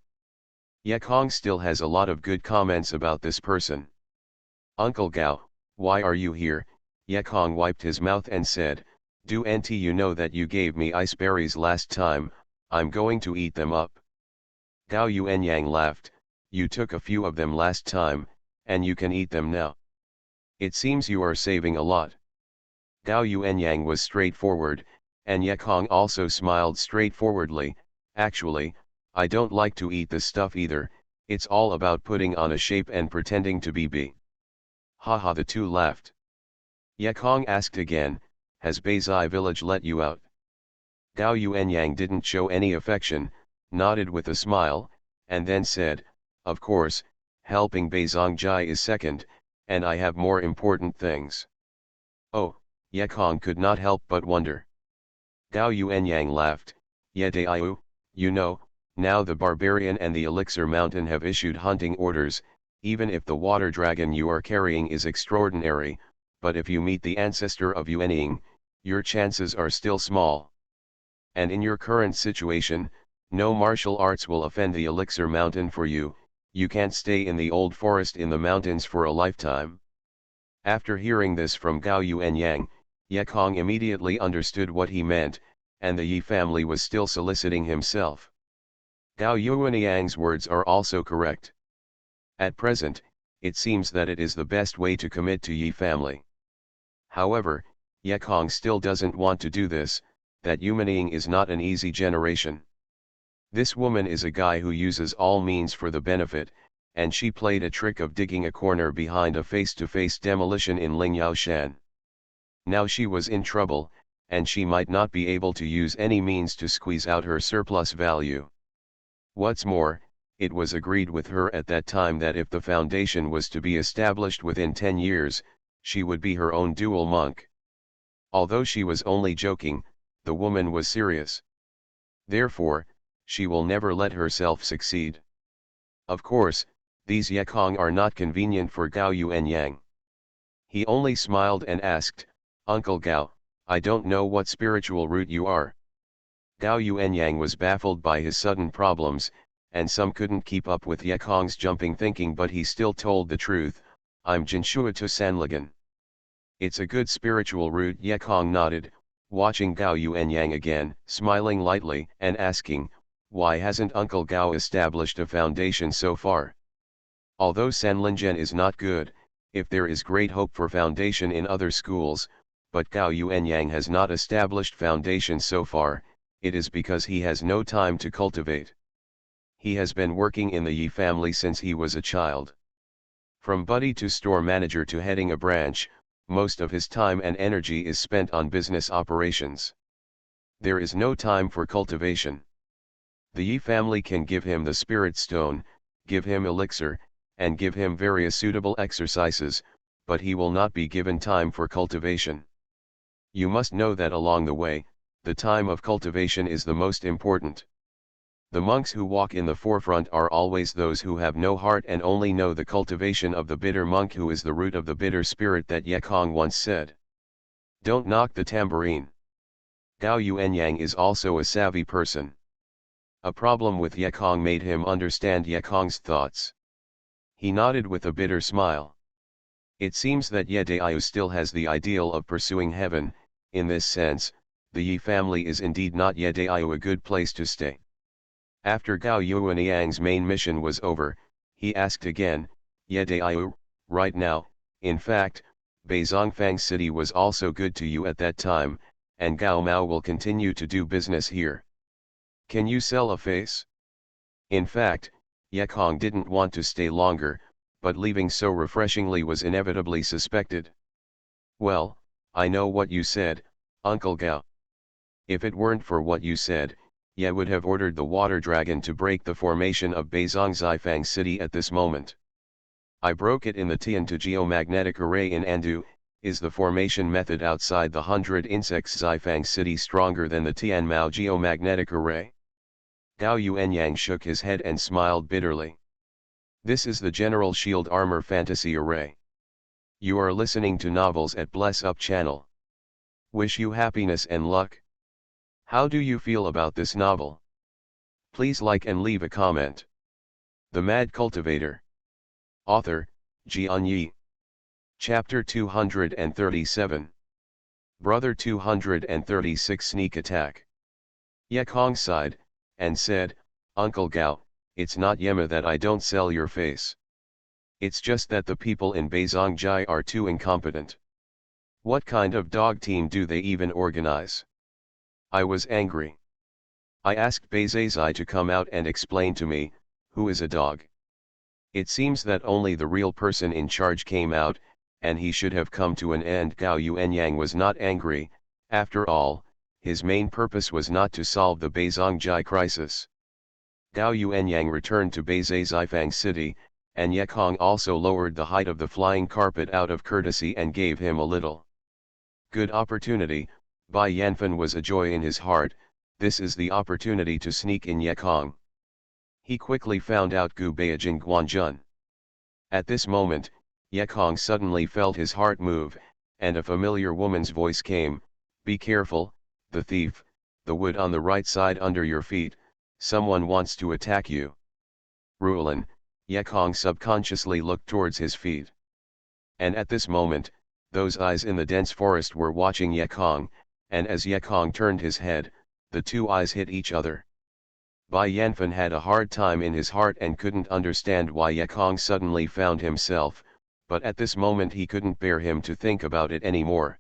Yekong still has a lot of good comments about this person. Uncle Gao, why are you here? Yekong wiped his mouth and said, Do you know that you gave me ice berries last time? I'm going to eat them up. Gao Yuanyang laughed, You took a few of them last time, and you can eat them now. It seems you are saving a lot. Gao Yuanyang was straightforward, and Yekong also smiled straightforwardly. Actually, I don't like to eat this stuff either, it's all about putting on a shape and pretending to be B. Haha, the two laughed. Yekong asked again, Has Beizai village let you out? Gao Yuanyang didn't show any affection, nodded with a smile, and then said, Of course, helping Beizongjai is second, and I have more important things. Oh, Yekong could not help but wonder. Gao Yuanyang laughed, Yedaiu, you know, now the Barbarian and the Elixir Mountain have issued hunting orders, even if the water dragon you are carrying is extraordinary, but if you meet the ancestor of Yuanying, your chances are still small. And in your current situation, no martial arts will offend the Elixir Mountain for you, you can't stay in the old forest in the mountains for a lifetime. After hearing this from Gao Yuanyang, Yekong immediately understood what he meant, and the Yi family was still soliciting himself. Gao Yuanyang's words are also correct. At present, it seems that it is the best way to commit to Yi family. However, Yekong still doesn't want to do this, that Yuanying is not an easy generation. This woman is a guy who uses all means for the benefit, and she played a trick of digging a corner behind a face-to-face demolition in Lingyaoshan. Now she was in trouble, and she might not be able to use any means to squeeze out her surplus value. What's more, it was agreed with her at that time that if the foundation was to be established within 10 years, she would be her own dual monk. Although she was only joking, the woman was serious. Therefore, she will never let herself succeed. Of course, these Yekong are not convenient for Gao Yuanyang. He only smiled and asked, Uncle Gao, I don't know what spiritual route you are. Gao Yuanyang was baffled by his sudden problems, and some couldn't keep up with Yekong's jumping thinking, but he still told the truth. I'm Jinshua to Sanligan. It's a good spiritual route. Yekong nodded, watching Gao Yuanyang again, smiling lightly and asking, why hasn't Uncle Gao established a foundation so far? Although Sanlingen is not good, if there is great hope for foundation in other schools, but Gao Yuanyang has not established foundation so far, it is because he has no time to cultivate. He has been working in the Yi family since he was a child. From buddy to store manager to heading a branch, most of his time and energy is spent on business operations. There is no time for cultivation. The Yi family can give him the spirit stone, give him elixir, and give him various suitable exercises, but he will not be given time for cultivation. You must know that along the way, the time of cultivation is the most important. The monks who walk in the forefront are always those who have no heart and only know the cultivation of the bitter monk, who is the root of the bitter spirit that Yekong once said. Don't knock the tambourine. Gao Yuanyang is also a savvy person. A problem with Yekong made him understand Yekong's thoughts. He nodded with a bitter smile. It seems that Ye Daiyu still has the ideal of pursuing heaven. In this sense, the Yi family is indeed not Ye Daiyu a good place to stay. After Gao Yuanyang's main mission was over, he asked again, Ye Daiyu, right now, in fact, Beizongfang City was also good to you at that time, and Gao Mao will continue to do business here. Can you sell a face? In fact, Yekong didn't want to stay longer, but leaving so refreshingly was inevitably suspected. Well, I know what you said, Uncle Gao. If it weren't for what you said, Ye would have ordered the water dragon to break the formation of Beizongfang City at this moment. I broke it in the Tian to geomagnetic array in Andu. Is the formation method outside the 100 insects Xifang City stronger than the Tianmao geomagnetic array? Gao Yuanyang shook his head and smiled bitterly. This is the General Shield Armor Fantasy Array. You are listening to novels at Bless Up channel. Wish you happiness and luck. How do you feel about this novel? Please like and leave a comment. The Mad Cultivator. Author, Xianxia. Chapter 237. Brother 236 Sneak Attack. Yekong sighed, and said, Uncle Gao, it's not Yema that I don't sell your face. It's just that the people in Beizongjai are too incompetent. What kind of dog team do they even organize? I was angry. I asked Beizai to come out and explain to me, who is a dog. It seems that only the real person in charge came out, and he should have come to an end. Gao Yuanyang was not angry. After all, his main purpose was not to solve the Beizongjai crisis. Gao Yuanyang returned to Beizongfang City, and Yekong also lowered the height of the flying carpet out of courtesy and gave him a little. Good opportunity. Bai Yanfen was a joy in his heart. This is the opportunity to sneak in Yekong. He quickly found out Gu Beijing Guanjun. At this moment, Yekong suddenly felt his heart move, and a familiar woman's voice came, be careful, the thief, the wood on the right side under your feet, someone wants to attack you. Rulan, Yekong subconsciously looked towards his feet. And at this moment, those eyes in the dense forest were watching Yekong, and as Yekong turned his head, the two eyes hit each other. Bai Yanfen had a hard time in his heart and couldn't understand why Yekong suddenly found himself, but at this moment he couldn't bear him to think about it anymore.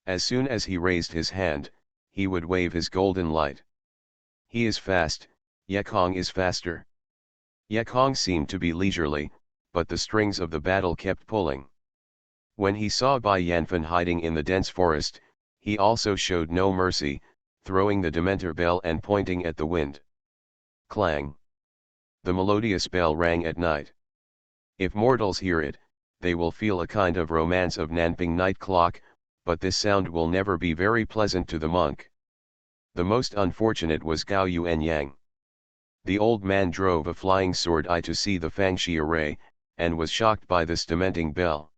As soon as he raised his hand, he would wave his golden light. He is fast, Yekong is faster. Yekong seemed to be leisurely, but the strings of the battle kept pulling. When he saw Bai Yanfen hiding in the dense forest, he also showed no mercy, throwing the Dementor bell and pointing at the wind. Clang! The melodious bell rang at night. If mortals hear it, they will feel a kind of romance of Nanping night clock, but this sound will never be very pleasant to the monk. The most unfortunate was Gao Yuanyang. The old man drove a flying sword eye to see the Fangshi array, and was shocked by this dementing bell.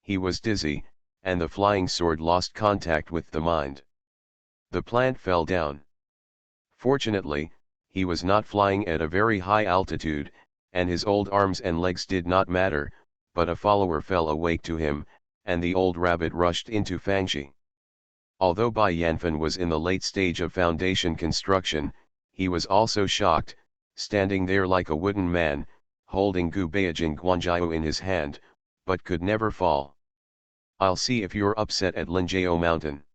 He was dizzy, and the flying sword lost contact with the mind. The plant fell down. Fortunately, he was not flying at a very high altitude, and his old arms and legs did not matter, but a follower fell awake to him, and the old rabbit rushed into Xianxia. Although Bai Yanfen was in the late stage of foundation construction, he was also shocked, standing there like a wooden man, holding Gu Beijing Guanjiao in his hand, but could never fall. I'll see if you're upset at Linjiao Mountain.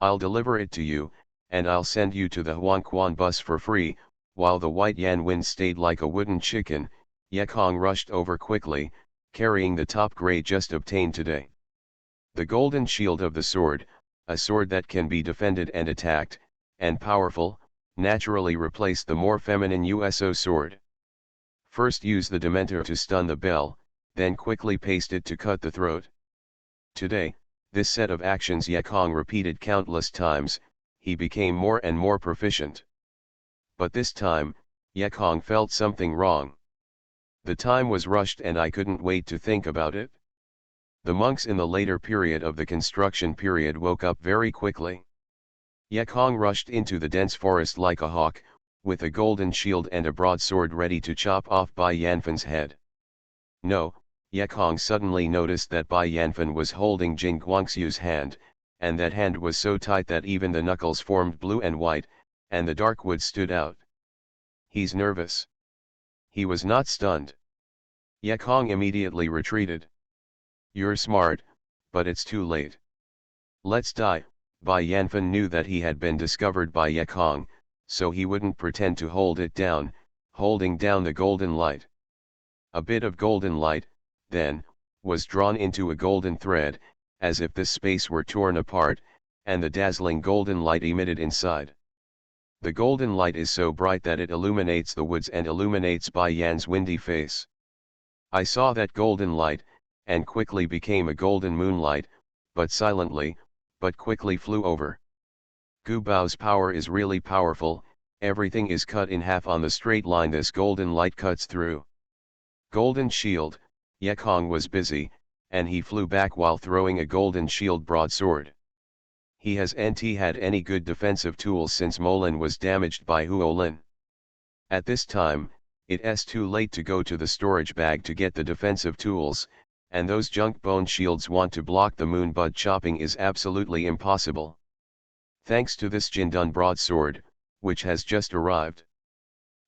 I'll deliver it to you, and I'll send you to the Huangquan bus for free. While the white Yan Wen stayed like a wooden chicken, Yekong rushed over quickly, carrying the top grade just obtained today. The golden shield of the sword, a sword that can be defended and attacked, and powerful, naturally replaced the more feminine USO sword. First use the Dementor to stun the bell, then quickly paste it to cut the throat. Today, this set of actions Yekong repeated countless times, he became more and more proficient. But this time, Yekong felt something wrong. The time was rushed and I couldn't wait to think about it. The monks in the later period of the construction period woke up very quickly. Yekong rushed into the dense forest like a hawk, with a golden shield and a broadsword ready to chop off Bai Yanfen's head. No, Yekong suddenly noticed that Bai Yanfen was holding Jing Guangxiu's hand, and that hand was so tight that even the knuckles formed blue and white, and the dark wood stood out. He's nervous. He was not stunned. Yekong immediately retreated. You're smart, but it's too late. Let's die. Bai Yanfen knew that he had been discovered by Yekong, so he wouldn't pretend to hold it down, holding down the golden light. A bit of golden light, then, was drawn into a golden thread, as if this space were torn apart, and the dazzling golden light emitted inside. The golden light is so bright that it illuminates the woods and illuminates Bai Yan's windy face. I saw that golden light, and quickly became a golden moonlight, but silently, but quickly flew over. Gu Bao's power is really powerful, everything is cut in half on the straight line this golden light cuts through. Golden shield, Yekong was busy, and he flew back while throwing a golden shield broadsword. He hasn't had any good defensive tools since Molin was damaged by Huolin. At this time, it's too late to go to the storage bag to get the defensive tools, and those junk bone shields want to block the moon bud chopping is absolutely impossible. Thanks to this Jindun broadsword, which has just arrived.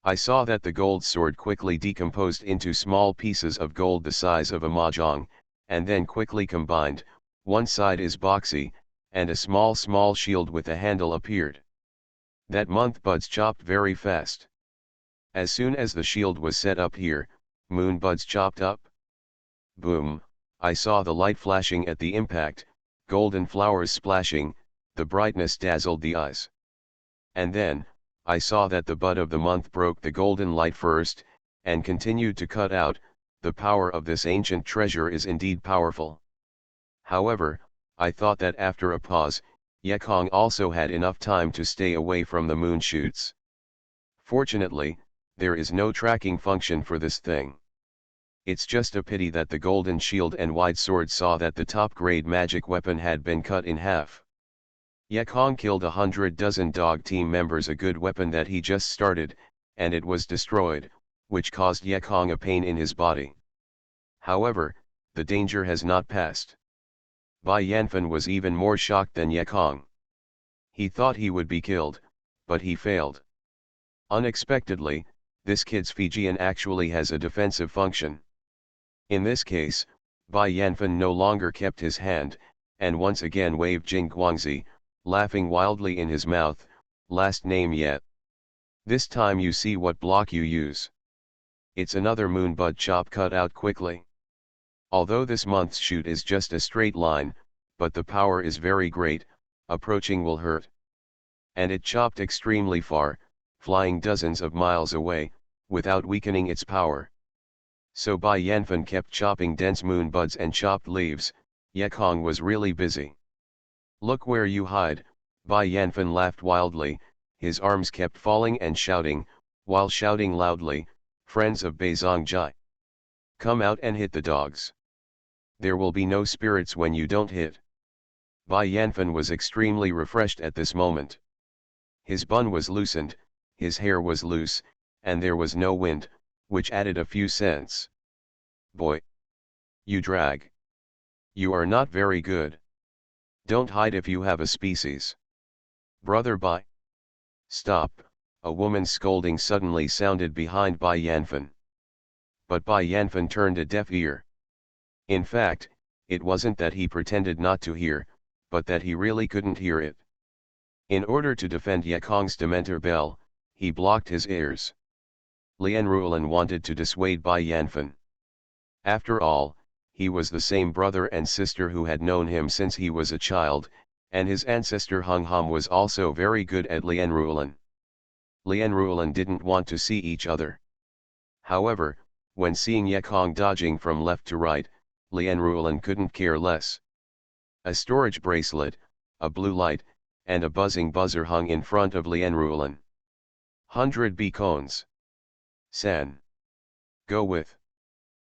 I saw that the gold sword quickly decomposed into small pieces of gold the size of a mahjong, and then quickly combined, one side is boxy, and a small shield with a handle appeared. That month buds chopped very fast. As soon as the shield was set up here, moon buds chopped up. Boom, I saw the light flashing at the impact, golden flowers splashing, the brightness dazzled the eyes. And then, I saw that the bud of the month broke the golden light first, and continued to cut out. The power of this ancient treasure is indeed powerful. However, I thought that after a pause, Yekong also had enough time to stay away from the moon shoots. Fortunately, there is no tracking function for this thing. It's just a pity that the golden shield and wide sword saw that the top grade magic weapon had been cut in half. Yekong killed 100 dozen dog team members, a good weapon that he just started, and it was destroyed, which caused Yekong a pain in his body. However, the danger has not passed. Bai Yanfen was even more shocked than Yekong. He thought he would be killed, but he failed. Unexpectedly, this kid's Fijian actually has a defensive function. In this case, Bai Yanfen no longer kept his hand, and once again waved Jing Guangxi, laughing wildly in his mouth, last name yet. This time you see what block you use. It's another moon bud chop cut out quickly. Although this month's shoot is just a straight line, but the power is very great, approaching will hurt. And it chopped extremely far, flying dozens of miles away, without weakening its power. So Bai Yanfen kept chopping dense moon buds and chopped leaves. Yekong was really busy. Look where you hide, Bai Yanfen laughed wildly, his arms kept falling and shouting, while shouting loudly, friends of Beizongjai. Come out and hit the dogs. There will be no spirits when you don't hit. Bai Yanfen was extremely refreshed at this moment. His bun was loosened, his hair was loose, and there was no wind, which added a few cents. Boy! You drag. You are not very good. Don't hide if you have a species. Brother Bai. Stop, a woman's scolding suddenly sounded behind Bai Yanfen. But Bai Yanfen turned a deaf ear. In fact, it wasn't that he pretended not to hear, but that he really couldn't hear it. In order to defend Yekong's Dementor bell, he blocked his ears. Lian Ruolan wanted to dissuade Bai Yanfen. After all, he was the same brother and sister who had known him since he was a child, and his ancestor Hung Hom was also very good at Lian Ruolan. Lian Ruolan didn't want to see each other. However, when seeing Yekong dodging from left to right, Lian Ruolan couldn't care less. A storage bracelet, a blue light, and a buzzing buzzer hung in front of Lian Ruolan. 100 beacons. San. Go with.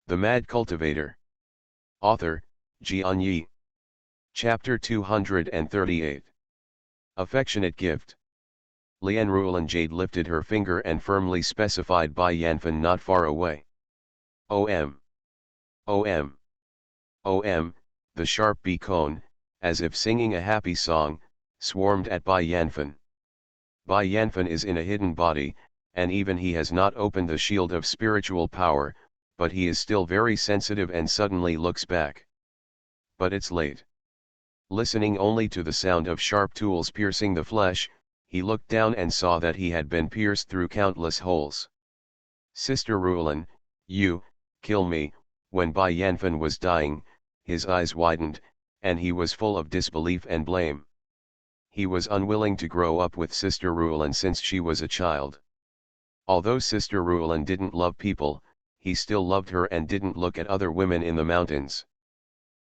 The Mad Cultivator. Author, Xianxia. Chapter 238. Affectionate Gift. Lian Ruolan Jade lifted her finger and firmly specified Bai Yanfen not far away. OM. OM. OM, the sharp beacon, as if singing a happy song, swarmed at Bai Yanfen. Bai Yanfen is in a hidden body, and even he has not opened the shield of spiritual power, but he is still very sensitive and suddenly looks back. But it's late. Listening only to the sound of sharp tools piercing the flesh, he looked down and saw that he had been pierced through countless holes. Sister Ruolan, you, kill me. When Bai Yanfen was dying, his eyes widened, and he was full of disbelief and blame. He was unwilling to grow up with Sister Ruolan since she was a child. Although Sister Ruolan didn't love people, he still loved her and didn't look at other women in the mountains.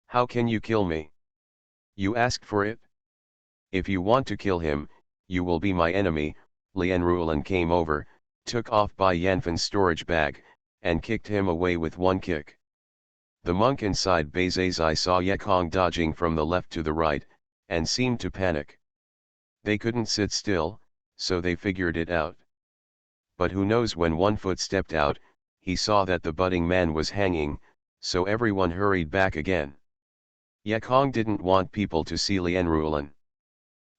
How can you kill me? You asked for it? If you want to kill him, you will be my enemy. Lian Ruolan came over, took off Bai Yanfen's storage bag, and kicked him away with one kick. The monk inside Bai's eye saw Yekong dodging from the left to the right, and seemed to panic. They couldn't sit still, so they figured it out. But who knows, when one foot stepped out, he saw that the budding man was hanging, so everyone hurried back again. Yekong didn't want people to see Lian Ruolan.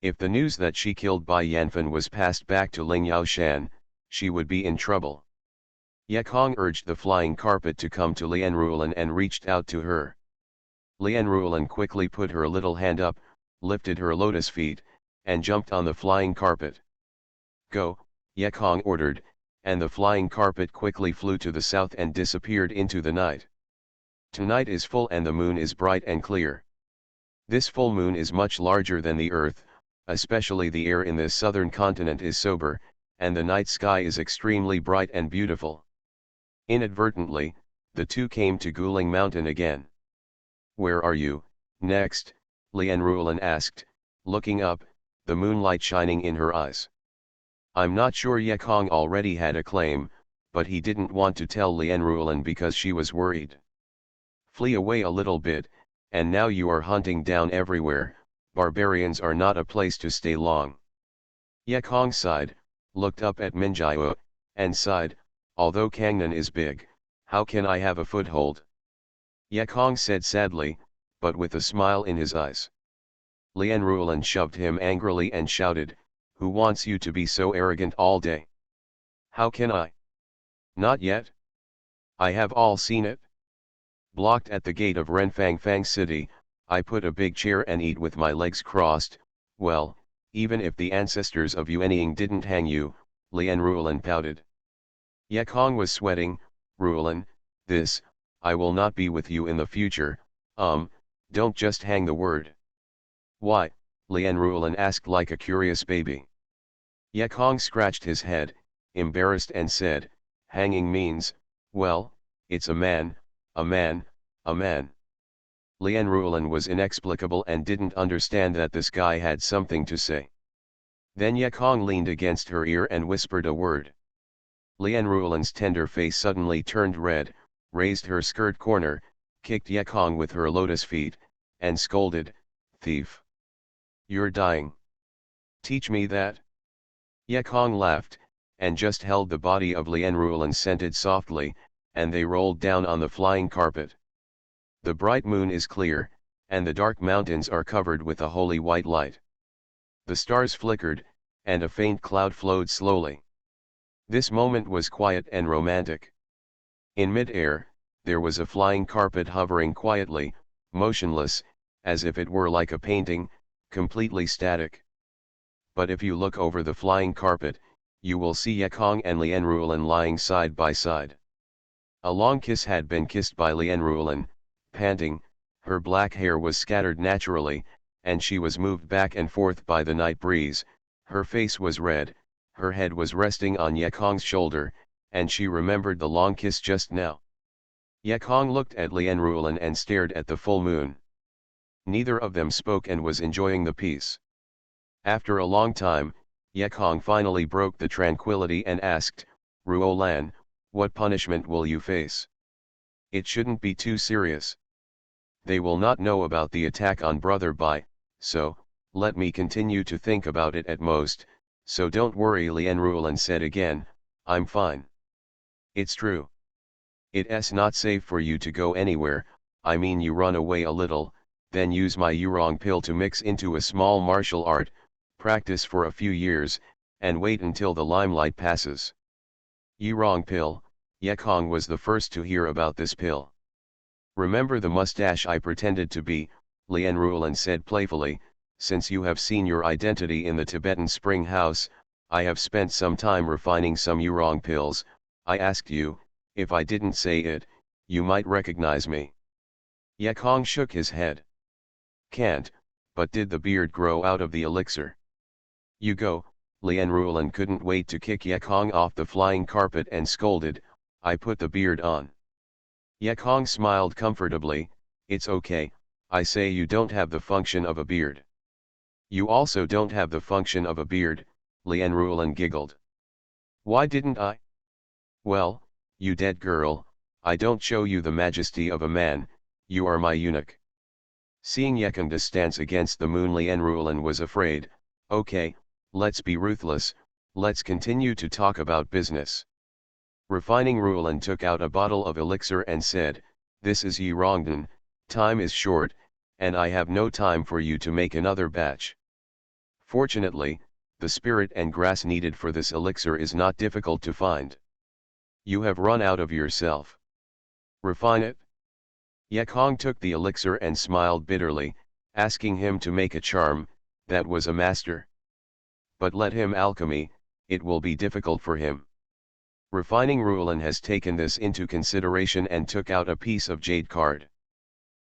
If the news that she killed Bai Yanfen was passed back to Ling Yaoshan, she would be in trouble. Yekong urged the flying carpet to come to Lian Ruolan and reached out to her. Lian Ruolan quickly put her little hand up, lifted her lotus feet, and jumped on the flying carpet. Go, Yekong ordered, and the flying carpet quickly flew to the south and disappeared into the night. Tonight is full and the moon is bright and clear. This full moon is much larger than the earth, especially the air in this southern continent is sober, and the night sky is extremely bright and beautiful. Inadvertently, the two came to Guling Mountain again. Where are you, next? Lian Ruolan asked, looking up, the moonlight shining in her eyes. I'm not sure. Yekong already had a claim, but he didn't want to tell Lian Ruolan because she was worried. Flee away a little bit, and now you are hunting down everywhere. Barbarians are not a place to stay long. Yekong sighed, looked up at Minjiao, and sighed, although Kangnan is big, how can I have a foothold? Yekong said sadly, but with a smile in his eyes. Lian Ruolan shoved him angrily and shouted, who wants you to be so arrogant all day? How can I? Not yet. I have all seen it. Blocked at the gate of Renfangfang City, I put a big chair and eat with my legs crossed. Well, even if the ancestors of Yuanying didn't hang you, Lian Ruolan pouted. Yekong was sweating. Ruolan, I will not be with you in the future. Don't just hang the word. Why? Lian Ruolan asked like a curious baby. Yekong scratched his head, embarrassed, and said, hanging means, well, it's a man, a man, a man. Lian Ruolan was inexplicable and didn't understand that this guy had something to say. Then Yekong leaned against her ear and whispered a word. Lian Ruolan's tender face suddenly turned red, raised her skirt corner, kicked Yekong with her lotus feet, and scolded, thief. You're dying. Teach me that. Yekong laughed, and just held the body of Lien Ruolan scented softly, and they rolled down on the flying carpet. The bright moon is clear, and the dark mountains are covered with a holy white light. The stars flickered, and a faint cloud flowed slowly. This moment was quiet and romantic. In mid-air, there was a flying carpet hovering quietly, motionless, as if it were like a painting, completely static. But if you look over the flying carpet, you will see Yekong and Lien Ruolan lying side by side. A long kiss had been kissed by Lien Ruolan, panting, her black hair was scattered naturally, and she was moved back and forth by the night breeze, her face was red, her head was resting on Yekong's shoulder, and she remembered the long kiss just now. Yekong looked at Lien Ruolan and stared at the full moon. Neither of them spoke and was enjoying the peace. After a long time, Yekong finally broke the tranquility and asked, "Ruolan, what punishment will you face? It shouldn't be too serious. They will not know about the attack on Brother Bai, so, let me continue to think about it at most, so don't worry." Lien Ruolan said again, "I'm fine. It's true. It's not safe for you to go anywhere, I mean you run away a little, then use my Yurong pill to mix into a small martial art, practice for a few years, and wait until the limelight passes." Yurong pill, Yekong was the first to hear about this pill. "Remember the mustache I pretended to be," Lien Ruolan said playfully, "since you have seen your identity in the Tibetan spring house, I have spent some time refining some Yurong pills. I asked you, if I didn't say it, you might recognize me." Yekong shook his head. "Can't, but did the beard grow out of the elixir?" "You go." Lien Ruolan couldn't wait to kick Yekong off the flying carpet and scolded, "I put the beard on." Yekong smiled comfortably, "It's okay, I say you don't have the function of a beard." "You also don't have the function of a beard," Lien Ruolan giggled. "Why didn't I?" "Well, you dead girl, I don't show you the majesty of a man, you are my eunuch." Seeing Yekong dance against the moon, Lien Ruolan was afraid. "Okay, let's be ruthless, let's continue to talk about business." Refining Ruolan took out a bottle of elixir and said, "This is Yirongdan, time is short, and I have no time for you to make another batch. Fortunately, the spirit and grass needed for this elixir is not difficult to find. You have run out of yourself. Refine it." Yekong took the elixir and smiled bitterly, asking him to make a charm, that was a master. "But let him alchemy, it will be difficult for him." Refining Ruolan has taken this into consideration and took out a piece of jade card.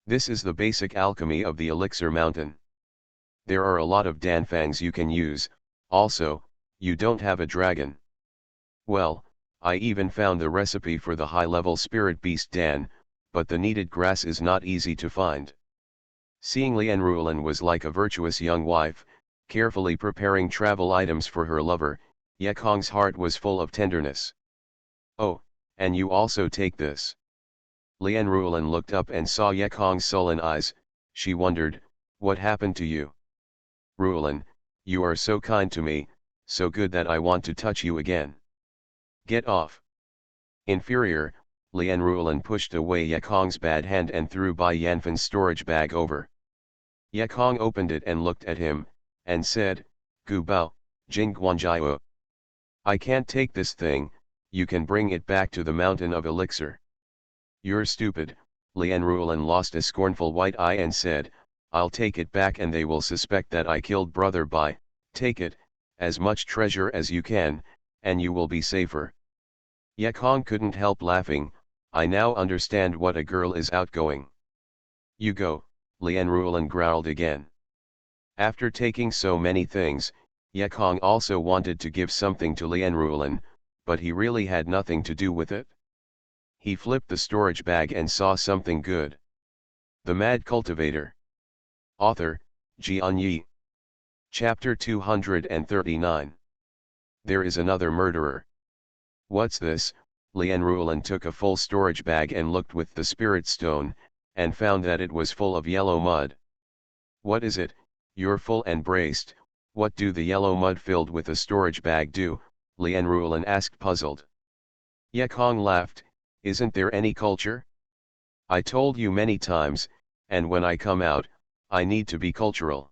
"This is the basic alchemy of the elixir mountain. There are a lot of danfangs you can use, also, you don't have a dragon. Well, I even found the recipe for the high-level spirit beast Dan, but the needed grass is not easy to find." Seeing Lien Ruolan was like a virtuous young wife, carefully preparing travel items for her lover, Yekong's heart was full of tenderness. "Oh, and you also take this." Lien Ruolan looked up and saw Yekong's sullen eyes. She wondered, "What happened to you?" "Ruolan, you are so kind to me, so good that I want to touch you again." "Get off." Inferior, Lien Ruolan pushed away Yekong's bad hand and threw Bai Yanfan's storage bag over. Yekong opened it and looked at him, and said, "Gu bao, jing guanjiao. I can't take this thing, you can bring it back to the mountain of elixir." "You're stupid." Lien Ruolan lost a scornful white eye and said, "I'll take it back and they will suspect that I killed Brother Bai. Take it, as much treasure as you can, and you will be safer." Yekong couldn't help laughing. "I now understand what a girl is outgoing." "You go," Lien Ruolan growled again. After taking so many things, Yekong also wanted to give something to Lien Ruolan, but he really had nothing to do with it. He flipped the storage bag and saw something good. The Mad Cultivator. Author, Xianxia. Chapter 239. There is another murderer. "What's this?" Lien Ruolan took a full storage bag and looked with the spirit stone, and found that it was full of yellow mud. "What is it? You're full and braced, what do the yellow mud filled with a storage bag do?" Lian Ruolan asked puzzled. Ye Kong laughed, isn't there any culture? I told you many times, and when I come out, I need to be cultural.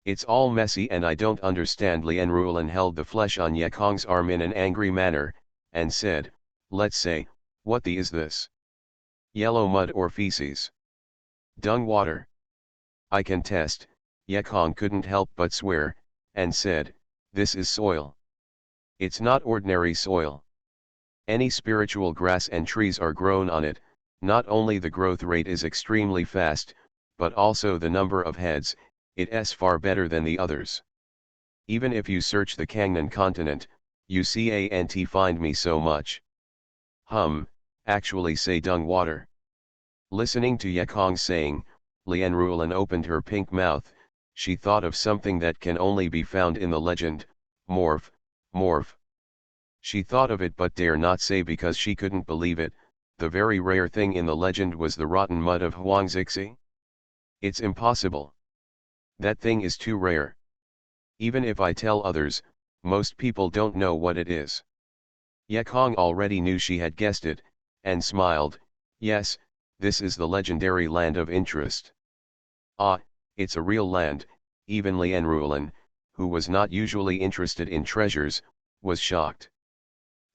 It's all messy and I don't understand. Lian Ruolan held the flesh on Ye Kong's arm in an angry manner, and said, let's say, what the is this? Yellow mud or feces? Dung water? I can test. Ye Kong couldn't help but swear, and said, this is soil. It's not ordinary soil. Any spiritual grass and trees are grown on it. Not only the growth rate is extremely fast, but also the number of heads, it's far better than the others. Even if you search the Kangnan continent, you can't find me so much. Actually say dung water. Listening to Ye Kong saying, Lian Ruolan opened her pink mouth. She thought of something that can only be found in the legend, morph, morph. She thought of it but dare not say because she couldn't believe it. The very rare thing in the legend was the rotten mud of Huangzixi. It's impossible. That thing is too rare. Even if I tell others, most people don't know what it is. Ye Kong already knew she had guessed it, and smiled. Yes, this is the legendary land of interest. Ah, it's a real land. Even Lian Ruolan, who was not usually interested in treasures, was shocked.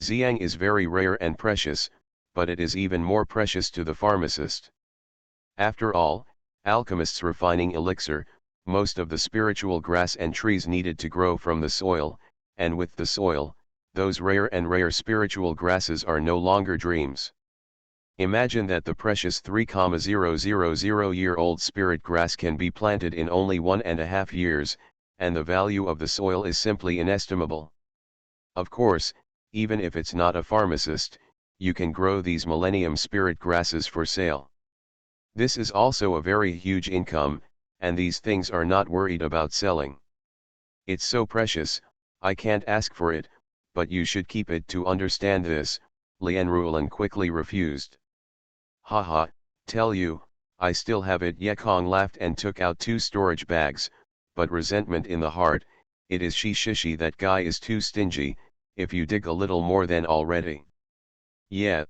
Xiang is very rare and precious, but it is even more precious to the pharmacist. After all, alchemists refining elixir, most of the spiritual grass and trees needed to grow from the soil, and with the soil, those rare spiritual grasses are no longer dreams. Imagine that the precious 3,000-year-old spirit grass can be planted in only 1.5 years, and the value of the soil is simply inestimable. Of course, even if it's not a pharmacist, you can grow these millennium spirit grasses for sale. This is also a very huge income, and these things are not worried about selling. It's so precious, I can't ask for it, but you should keep it. To understand this, Lian Ruolan quickly refused. Haha, tell you, I still have it. Ye Kong laughed and took out 2 storage bags, but resentment in the heart. It is shishi, that guy is too stingy. If you dig a little more than already. Yeah.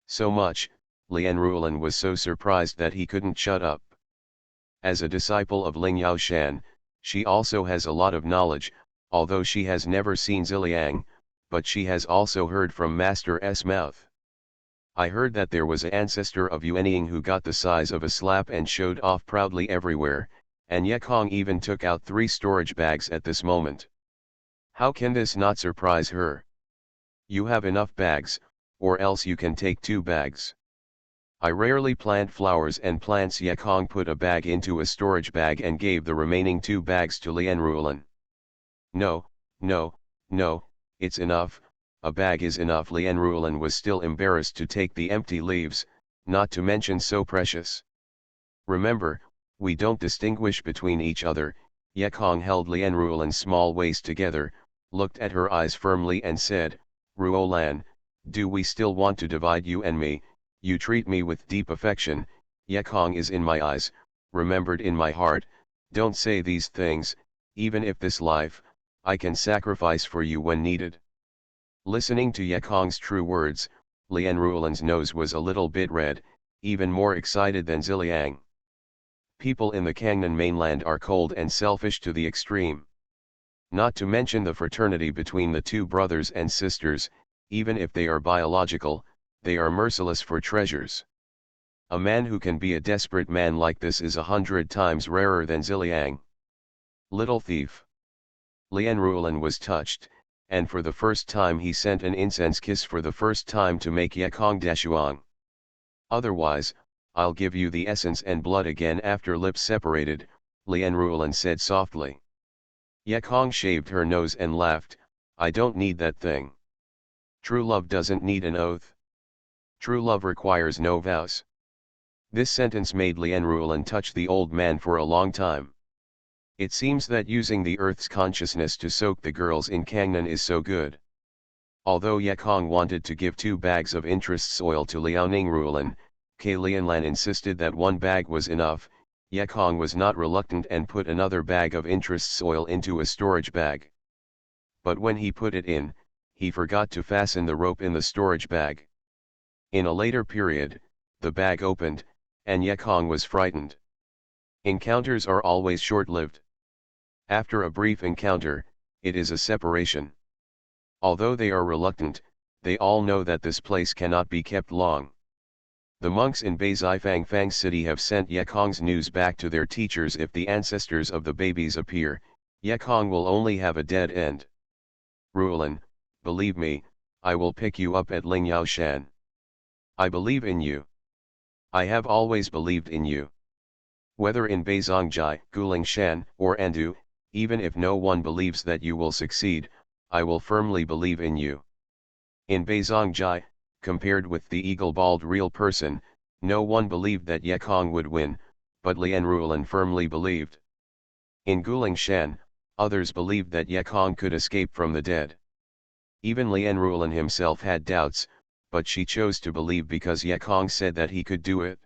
So much. Lian Ruolan was so surprised that he couldn't shut up. As a disciple of Ling Yaoshan, she also has a lot of knowledge, although she has never seen Ziliang, but she has also heard from Master S mouth. I heard that there was an ancestor of Yuanying who got the size of a slap and showed off proudly everywhere, and Ye Kong even took out 3 storage bags at this moment. How can this not surprise her? You have enough bags, or else you can take 2 bags. I rarely plant flowers and plants. Ye Kong put a bag into a storage bag and gave the remaining 2 bags to Lian Ruolan. No, it's enough, a bag is enough. Lian Ruolan was still embarrassed to take the empty leaves, not to mention so precious. Remember, we don't distinguish between each other. Ye Kong held Lian Ruolan's small waist together, looked at her eyes firmly and said, Ruolan, do we still want to divide you and me? You treat me with deep affection. Ye Kong is in my eyes, remembered in my heart. Don't say these things. Even if this life, I can sacrifice for you when needed. Listening to Ye Kong's true words, Lian Ruolan's nose was a little bit red, even more excited than Ziliang. People in the Kangnan mainland are cold and selfish to the extreme. Not to mention the fraternity between the 2 brothers and sisters. Even if they are biological, they are merciless for treasures. A man who can be a desperate man like this is 100 times rarer than Ziliang. Little thief. Lian Ruolan was touched, and for the first time he sent an incense kiss for the first time to make Ye Kong dashuang. Otherwise, I'll give you the essence and blood again. After lips separated, Lian Ruolan said softly. Ye Kong shaved her nose and laughed. I don't need that thing. True love doesn't need an oath. True love requires no vows. This sentence made Lian Ruolan touch the old man for a long time. It seems that using the earth's consciousness to soak the girls in Kangnan is so good. Although Ye Kong wanted to give 2 bags of interest soil to Liaoning Ruolan, Lianlan insisted that 1 bag was enough. Ye Kong was not reluctant and put another bag of interest soil into a storage bag. but when he put it in, he forgot to fasten the rope in the storage bag. In a later period, the bag opened, and Yekong was frightened. Encounters are always short-lived. After a brief encounter, it is a separation. Although they are reluctant, they all know that this place cannot be kept long. The monks in Beizifangfang city have sent Yekong's news back to their teachers. If the ancestors of the babies appear, Yekong will only have a dead end. Rulan, believe me, I will pick you up at Lingyaoshan. I believe in you. I have always believed in you. Whether in Beizongjai, Gulingshan, or Andu, even if no one believes that you will succeed, I will firmly believe in you. In Beizongjai, compared with the eagle-bald real person, no one believed that Yekong would win, but Lian Rulan firmly believed. In Gulingshan, others believed that Yekong could escape from the dead. Even Lian Rulan himself had doubts, but she chose to believe because Yekong said that he could do it.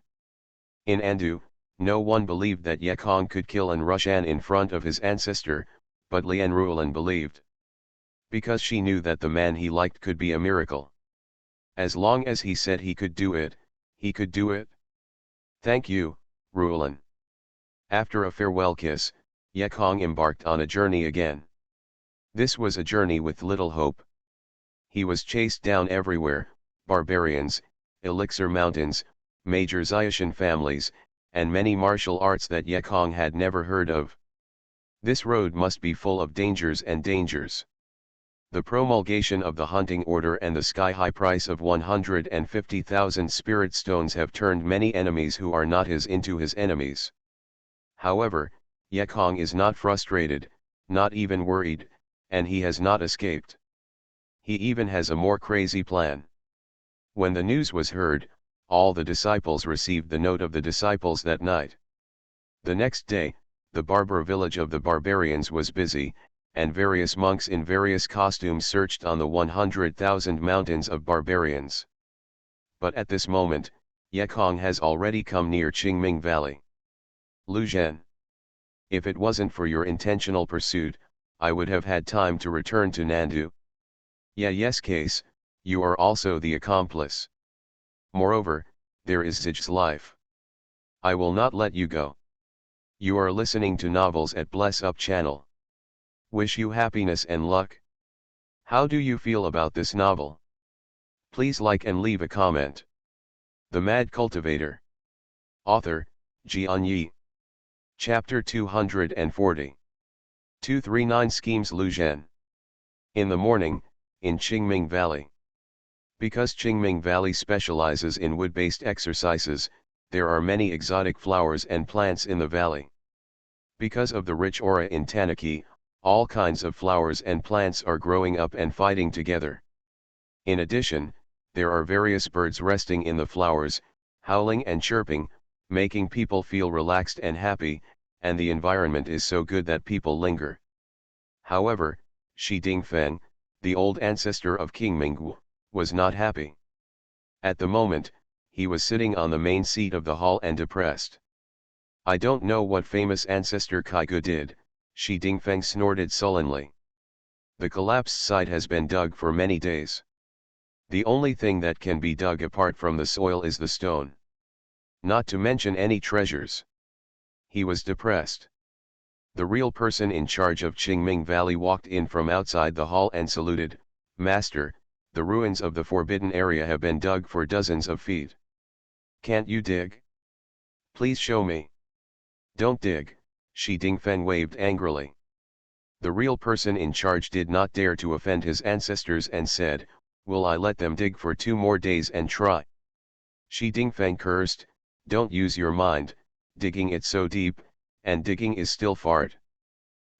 In Andu, no one believed that Yekong could kill An Rushan in front of his ancestor, but Lian Rulan believed. Because she knew that the man he liked could be a miracle. As long as he said he could do it, he could do it. Thank you, Rulan. After a farewell kiss, Yekong embarked on a journey again. This was a journey with little hope. He was chased down everywhere, barbarians, elixir mountains, major Xianxian families, and many martial arts that Yekong had never heard of. This road must be full of dangers and dangers. The promulgation of the hunting order and the sky-high price of 150,000 spirit stones have turned many enemies who are not his into his enemies. However, Yekong is not frustrated, not even worried, and he has not escaped. He even has a more crazy plan. When the news was heard, all the disciples received the note of the disciples that night. The next day, the barbar village of the barbarians was busy, and various monks in various costumes searched on the 100,000 mountains of barbarians. But at this moment, Yekong has already come near Qingming Valley. Lu Zhen. If it wasn't for your intentional pursuit, I would have had time to return to Nandu. Yes case, you are also the accomplice. Moreover, there is Zij's life. I will not let you go. You are listening to novels at Bless Up channel. Wish you happiness and luck. How do you feel about this novel? Please like and leave a comment. The Mad Cultivator. Author, Xianxia. Chapter 240. 239 Schemes Lu Zhen. In the morning, in Qingming Valley. Because Qingming Valley specializes in wood-based exercises, there are many exotic flowers and plants in the valley. Because of the rich aura in Tanaki, all kinds of flowers and plants are growing up and fighting together. In addition, there are various birds resting in the flowers, howling and chirping, making people feel relaxed and happy, and the environment is so good that people linger. However, Shi Dingfeng, the old ancestor of King Minggu, was not happy. At the moment, he was sitting on the main seat of the hall and depressed. I don't know what famous ancestor Kaigu did, Shi Dingfeng snorted sullenly. The collapsed site has been dug for many days. The only thing that can be dug apart from the soil is the stone. Not to mention any treasures. He was depressed. The real person in charge of Qingming Valley walked in from outside the hall and saluted, "Master, the ruins of the forbidden area have been dug for dozens of feet. Can't you dig? Please show me." "Don't dig," Shi Dingfeng waved angrily. The real person in charge did not dare to offend his ancestors and said, "Will I let them dig for 2 more days and try?" Shi Dingfeng cursed, "Don't use your mind, digging it so deep, and digging is still fart.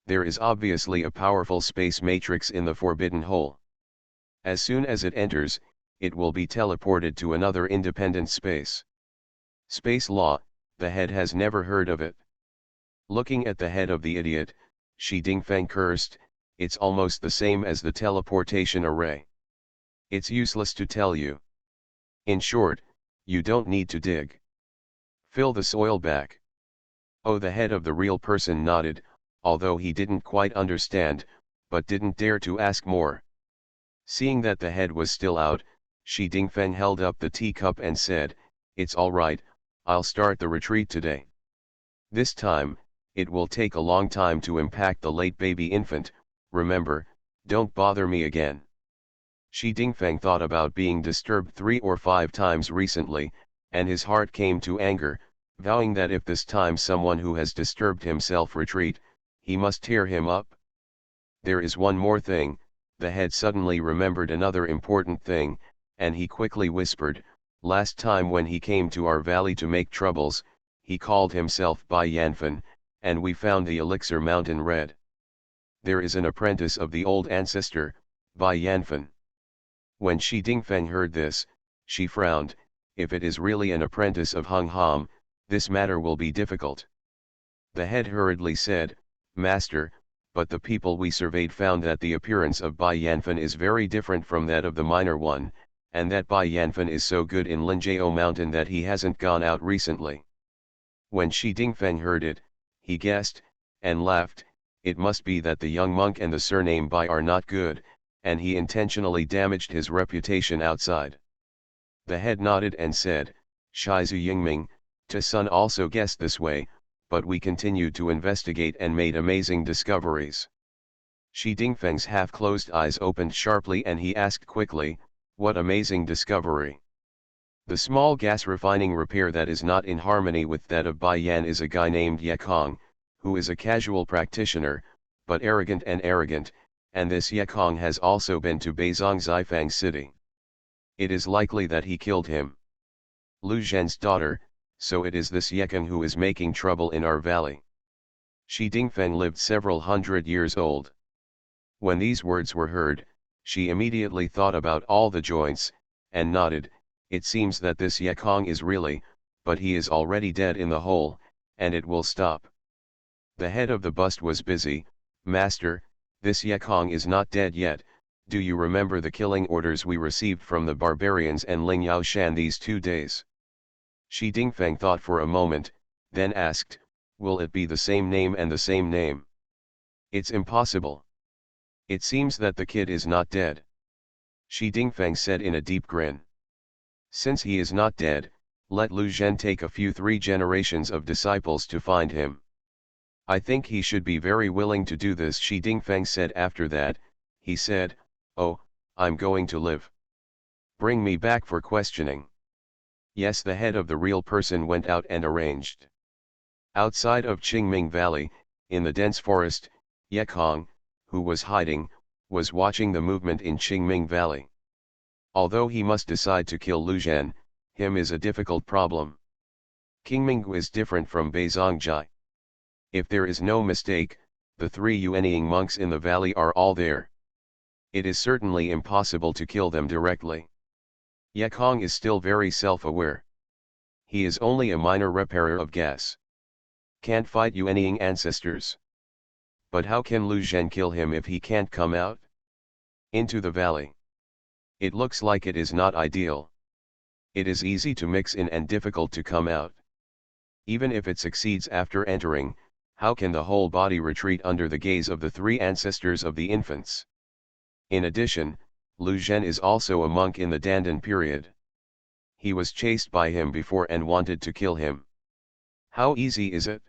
There is obviously a powerful space matrix in the forbidden hole. As soon as it enters, it will be teleported to another independent space. Space law, the head has never heard of it." Looking at the head of the idiot, Shi Dingfeng cursed, "It's almost the same as the teleportation array. It's useless to tell you. In short, you don't need to dig. Fill the soil back." Oh, the head of the real person nodded, although he didn't quite understand, but didn't dare to ask more. Seeing that the head was still out, Shi Dingfeng held up the teacup and said, "It's all right, I'll start the retreat today. This time, it will take a long time to impact the late baby infant, remember, don't bother me again." Shi Dingfeng thought about being disturbed 3 or 5 times recently, and his heart came to anger, vowing that if this time someone who has disturbed himself retreat, he must tear him up. There is one more thing. The head suddenly remembered another important thing, and he quickly whispered, "Last time when he came to our valley to make troubles, he called himself Bai Yanfen, and we found the elixir mountain red. There is an apprentice of the old ancestor, Bai Yanfen." When Shi Dingfeng heard this, she frowned. If it is really an apprentice of Hung Ham, this matter will be difficult. The head hurriedly said, "Master, but the people we surveyed found that the appearance of Bai Yanfen is very different from that of the minor one, and that Bai Yanfen is so good in Linjiao Mountain that he hasn't gone out recently." When Shi Dingfeng heard it, he guessed, and laughed. It must be that the young monk and the surname Bai are not good, and he intentionally damaged his reputation outside. The head nodded and said, "Shizu Yingming, Ta-sun also guessed this way, but we continued to investigate and made amazing discoveries." Shi Dingfeng's half-closed eyes opened sharply and he asked quickly, "What amazing discovery?" "The small gas refining repair that is not in harmony with that of Bai Yan is a guy named Ye Kong, who is a casual practitioner, but arrogant, and this Ye Kong has also been to Beizong Zifang City. It is likely that he killed him. Lu Zhen's daughter, so it is this Ye Kong who is making trouble in our valley." Shi Dingfeng lived several hundred years old. When these words were heard, she immediately thought about all the joints, and nodded. It seems that this Ye Kong is really, but he is already dead in the hole, and it will stop. The head of the bust was busy. "Master, this Ye Kong is not dead yet. Do you remember the killing orders we received from the barbarians and Ling Yaoshan these 2 days? Shi Dingfeng thought for a moment, then asked, "Will it be the same name and the same name?" "It's impossible. It seems that the kid is not dead." Shi Dingfeng said in a deep grin. "Since he is not dead, let Lu Zhen take a few 3 generations of disciples to find him. I think he should be very willing to do this." Shi Dingfeng said. After that, he said, "Oh, I'm going to live. Bring me back for questioning." Yes, the head of the real person went out and arranged. Outside of Qingming Valley, in the dense forest, Ye Kong, who was hiding, was watching the movement in Qingming Valley. Although he must decide to kill Lu Zhen, him is a difficult problem. Qingming is different from Beizongjai. If there is no mistake, the 3 Yuanying monks in the valley are all there. It is certainly impossible to kill them directly. Ye Kong is still very self-aware. He is only a minor repairer of gas. Can't fight Yuanying ancestors. But how can Lu Zhen kill him if he can't come out into the valley? It looks like it is not ideal. It is easy to mix in and difficult to come out. Even if it succeeds after entering, how can the whole body retreat under the gaze of the 3 ancestors of the infants? In addition, Lu Zhen is also a monk in the Dandan period. He was chased by him before and wanted to kill him. How easy is it?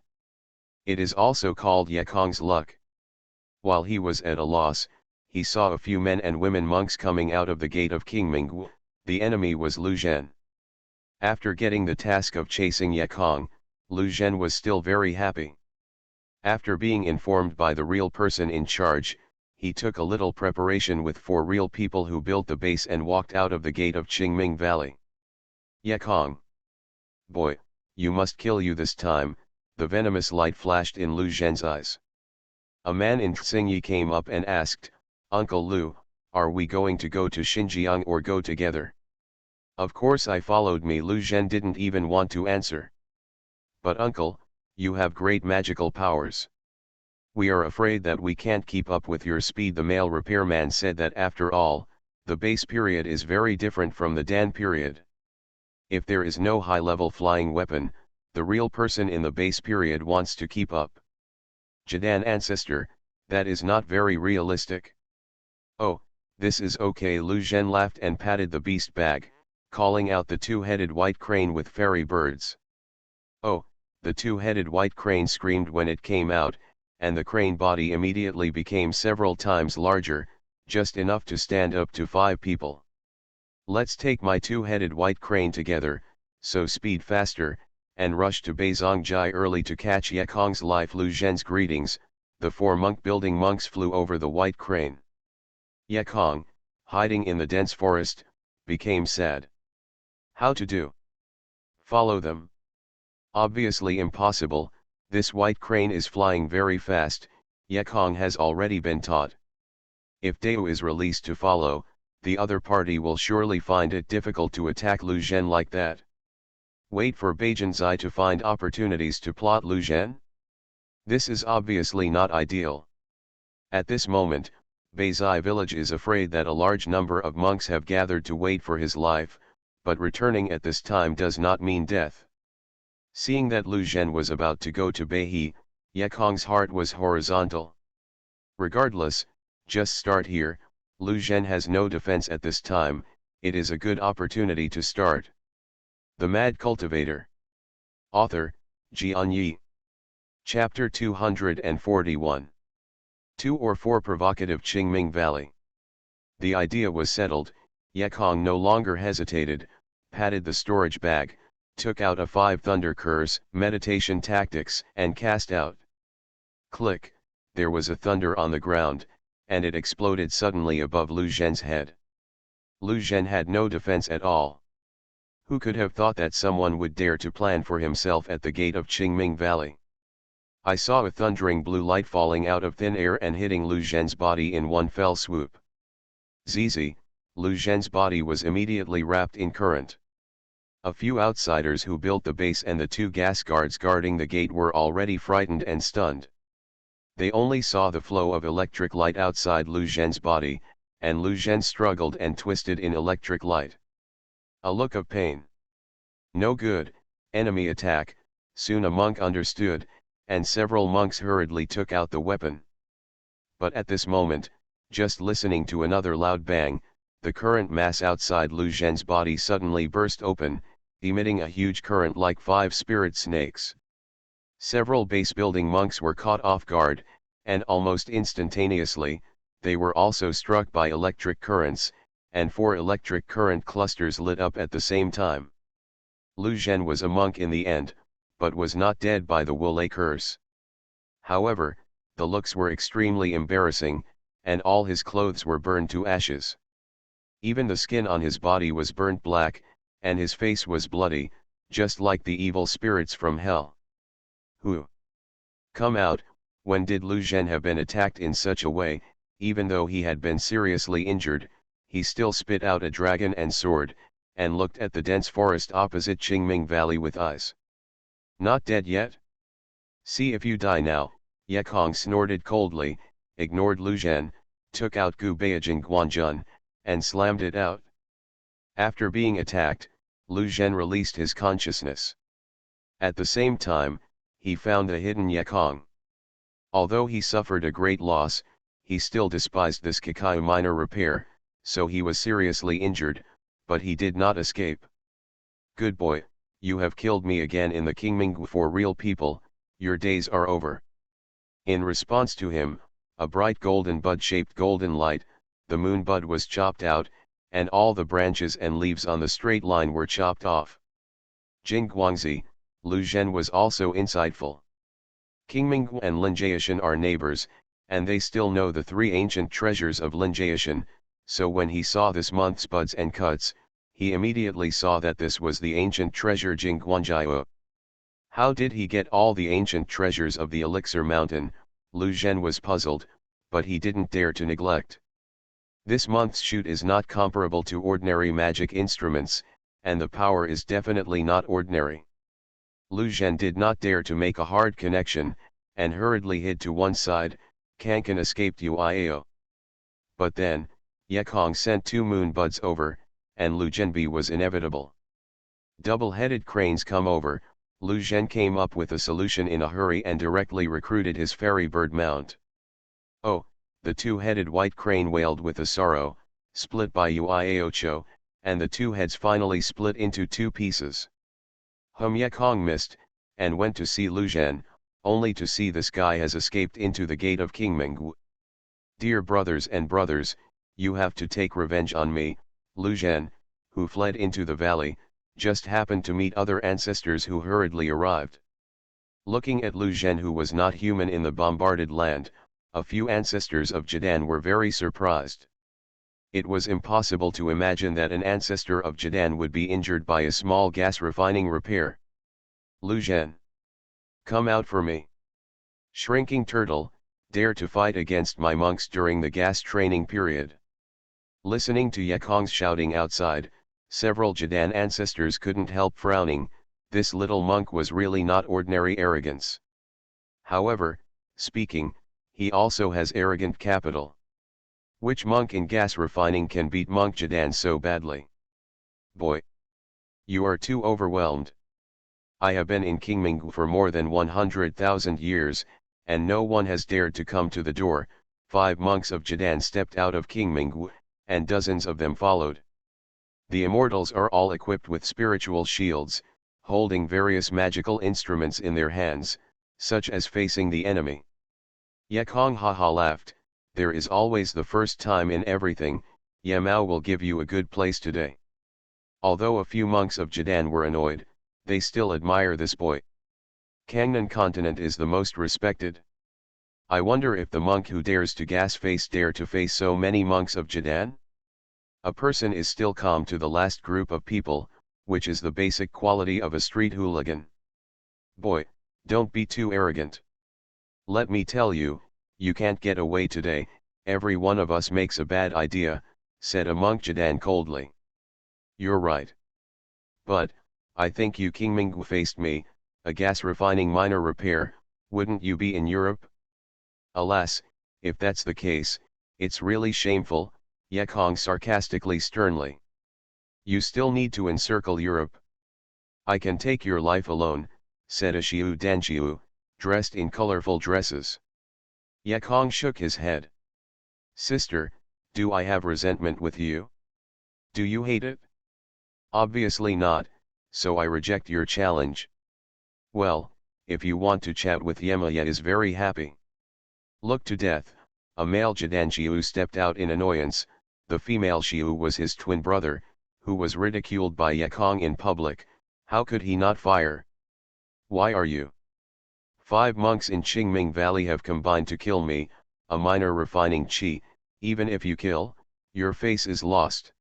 It is also called Ye Kong's luck. While he was at a loss, he saw a few men and women monks coming out of the gate of Qingming. The enemy was Lu Zhen. After getting the task of chasing Ye Kong, Lu Zhen was still very happy. After being informed by the real person in charge, he took a little preparation with 4 real people who built the base and walked out of the gate of Qingming Valley. "Ye Kong. Boy, you must kill you this time." The venomous light flashed in Lu Zhen's eyes. A man in Xingyi came up and asked, "Uncle Lu, are we going to go to Xinjiang or go together?" "Of course I followed me." Lu Zhen didn't even want to answer. "But uncle, you have great magical powers. We are afraid that we can't keep up with your speed." The male repairman said that after all, the base period is very different from the Dan period. If there is no high-level flying weapon, the real person in the base period wants to keep up. "Jadan ancestor, That is not very realistic. Oh, this is okay. Lu Zhen laughed and patted the beast bag, calling out the two-headed white crane with fairy birds. Oh, the two-headed white crane screamed when it came out, and the crane body immediately became several times larger, just enough to stand up to 5 people. Let's take my two-headed white crane together, so speed faster, and rush to Beizongjai early to catch Yekong's life. Lu Zhen's greetings, the 4 monk-building monks flew over the white crane. Yekong, hiding in the dense forest, became sad. How to do? Follow them. Obviously impossible, this white crane is flying very fast, Yekong has already been taught. If Dao is released to follow, the other party will surely find it difficult to attack Lu Zhen like that. Wait for Beizongjai to find opportunities to plot Lu Zhen? This is obviously not ideal. At this moment, Beizai village is afraid that a large number of monks have gathered to wait for his life, but returning at this time does not mean death. Seeing that Lu Zhen was about to go to Beihe, Yekong's heart was horizontal. Regardless, just start here, Lu Zhen has no defense at this time, it is a good opportunity to start. The Mad Cultivator. Author, Xianxia. Chapter 241. 2 or 4 Provocative Qingming Valley. The idea was settled, Yekong no longer hesitated, patted the storage bag, took out a 5 thunder curse, meditation tactics, and cast out. Click, there was a thunder on the ground, and it exploded suddenly above Lu Zhen's head. Lu Zhen had no defense at all. Who could have thought that someone would dare to plan for himself at the gate of Qingming Valley? I saw a thundering blue light falling out of thin air and hitting Lu Zhen's body in one fell swoop. Zizi, Lu Zhen's body was immediately wrapped in current. A few outsiders who built the base and the 2 gas guards guarding the gate were already frightened and stunned. They only saw the flow of electric light outside Lu Zhen's body, and Lu Zhen struggled and twisted in electric light. A look of pain. No good, enemy attack, soon a monk understood, and several monks hurriedly took out the weapon. But at this moment, just listening to another loud bang, the current mass outside Lu Zhen's body suddenly burst open, emitting a huge current like 5 spirit snakes. Several base-building monks were caught off guard, and almost instantaneously, they were also struck by electric currents, and 4 electric current clusters lit up at the same time. Lu Zhen was a monk in the end, but was not dead by the Wulei curse. However, the looks were extremely embarrassing, and all his clothes were burned to ashes. Even the skin on his body was burnt black, and his face was bloody, just like the evil spirits from hell. Who? Come out, when did Lu Zhen have been attacked in such a way? Even though he had been seriously injured, he still spit out a dragon and sword, and looked at the dense forest opposite Qingming Valley with eyes. Not dead yet? See if you die now, Yekong snorted coldly, ignored Lu Zhen, took out Gu Beijing Guanjun, and slammed it out. After being attacked, Lu Zhen released his consciousness. At the same time, he found the hidden Yekong. Although he suffered a great loss, he still despised this Kakao minor repair, so he was seriously injured, but he did not escape. Good boy, you have killed me again in the Qingming for real people, your days are over. In response to him, a bright golden bud-shaped golden light, the moon bud was chopped out, and all the branches and leaves on the straight line were chopped off. Jingguangzi, Lu Zhen was also insightful. Qingming and Linjiashan are neighbors, and they still know the 3 ancient treasures of Linjiashan, so when he saw this month's buds and cuts, he immediately saw that this was the ancient treasure Jingguangjiao. How did he get all the ancient treasures of the Elixir Mountain? Lu Zhen was puzzled, but he didn't dare to neglect. This month's shoot is not comparable to ordinary magic instruments, and the power is definitely not ordinary. Lu Zhen did not dare to make a hard connection, and hurriedly hid to one side. Kankan escaped Uiao. But then, Yekong sent 2 moon buds over, and Lu Zhenbi was inevitable. Double-headed cranes come over, Lu Zhen came up with a solution in a hurry and directly recruited his fairy bird mount. Oh, the two-headed white crane wailed with a sorrow, split by Uiaocho, and the two heads finally split into two pieces. Yekong missed, and went to see Lu Zhen, only to see this guy has escaped into the gate of Qingming. Dear brothers and brothers, you have to take revenge on me. Lu Zhen, who fled into the valley, just happened to meet other ancestors who hurriedly arrived. Looking at Lu Zhen, who was not human in the bombarded land, a few ancestors of Jadan were very surprised. It was impossible to imagine that an ancestor of Jadan would be injured by a small gas refining repair. Lu Zhen, come out for me. Shrinking turtle, dare to fight against my monks during the gas training period. Listening to Yekong's shouting outside, several Jadan ancestors couldn't help frowning. This little monk was really not ordinary arrogance. However, speaking, he also has arrogant capital. Which monk in gas refining can beat monk Jadan so badly? Boy! You are too overwhelmed. I have been in Qingming for more than 100,000 years, and no one has dared to come to the door. 5 monks of Jadan stepped out of Qingming, and dozens of them followed. The immortals are all equipped with spiritual shields, holding various magical instruments in their hands, such as facing the enemy. Yekong haha laughed. There is always the first time in everything. Yamao will give you a good place today. Although a few monks of Jadan were annoyed, they still admire this boy. Kangnan continent is the most respected. I wonder if the monk who dares to gas face dare to face so many monks of Jadan? A person is still calm to the last group of people, which is the basic quality of a street hooligan. Boy, don't be too arrogant. Let me tell you, you can't get away today. Every one of us makes a bad idea, said a monk Jadan coldly. You're right. But, I think you Qingming faced me, a gas refining minor repair, wouldn't you be in Europe? Alas, if that's the case, it's really shameful, Yekong sarcastically sternly. You still need to encircle Europe. I can take your life alone, said a Xiu Danqiu, dressed in colorful dresses. Yekong shook his head. Sister, do I have resentment with you? Do you hate it? Obviously not, so I reject your challenge. Well, if you want to chat with Yemaya is very happy. Look to death, a male Jadan Xiu stepped out in annoyance. The female Xiu was his twin brother, who was ridiculed by Yekong in public. How could he not fire? Why are you? 5 monks in Qingming Valley have combined to kill me, a minor refining chi. Even if you kill, your face is lost.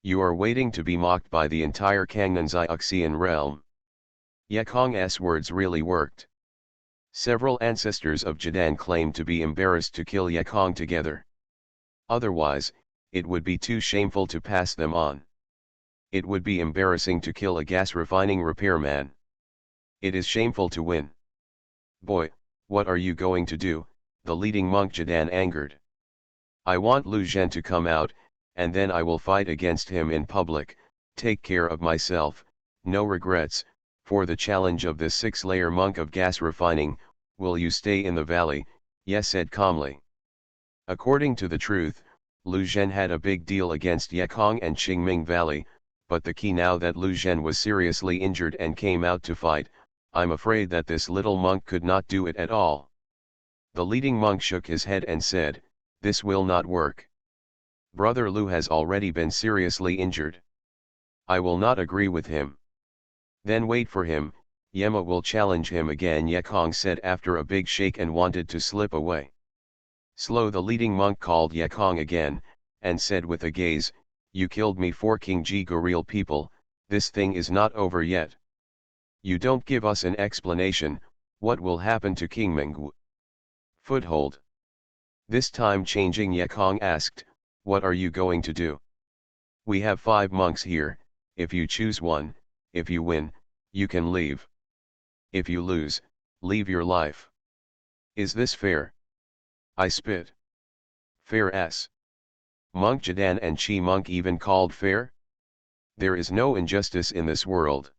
You are waiting to be mocked by the entire Kangnan Xiaoxian realm. Yekong's words really worked. Several ancestors of Jadan claimed to be embarrassed to kill Yekong together. Otherwise, it would be too shameful to pass them on. It would be embarrassing to kill a gas refining repairman. It is shameful to win. Boy, what are you going to do? The leading monk Jadan angered. I want Lu Zhen to come out, and then I will fight against him in public. Take care of myself, no regrets. For the challenge of this 6-layer monk of gas refining, will you stay in the valley? Yes, said calmly. According to the truth, Lu Zhen had a big deal against Yekong and Qingming Valley, but the key now that Lu Zhen was seriously injured and came out to fight, I'm afraid that this little monk could not do it at all. The leading monk shook his head and said, this will not work. Brother Lu has already been seriously injured. I will not agree with him. Then wait for him, Yema will challenge him again, Yekong said after a big shake and wanted to slip away. Slow, the leading monk called Yekong again, and said with a gaze, you killed me for King Ji Goril people, this thing is not over yet. You don't give us an explanation, what will happen to King Mengwu? Foothold. This time changing, Yekong asked, what are you going to do? We have 5 monks here, if you choose one, if you win, you can leave. If you lose, leave your life. Is this fair? I spit. Fair as. Monk Jadan and Chi monk even called fair? There is no injustice in this world.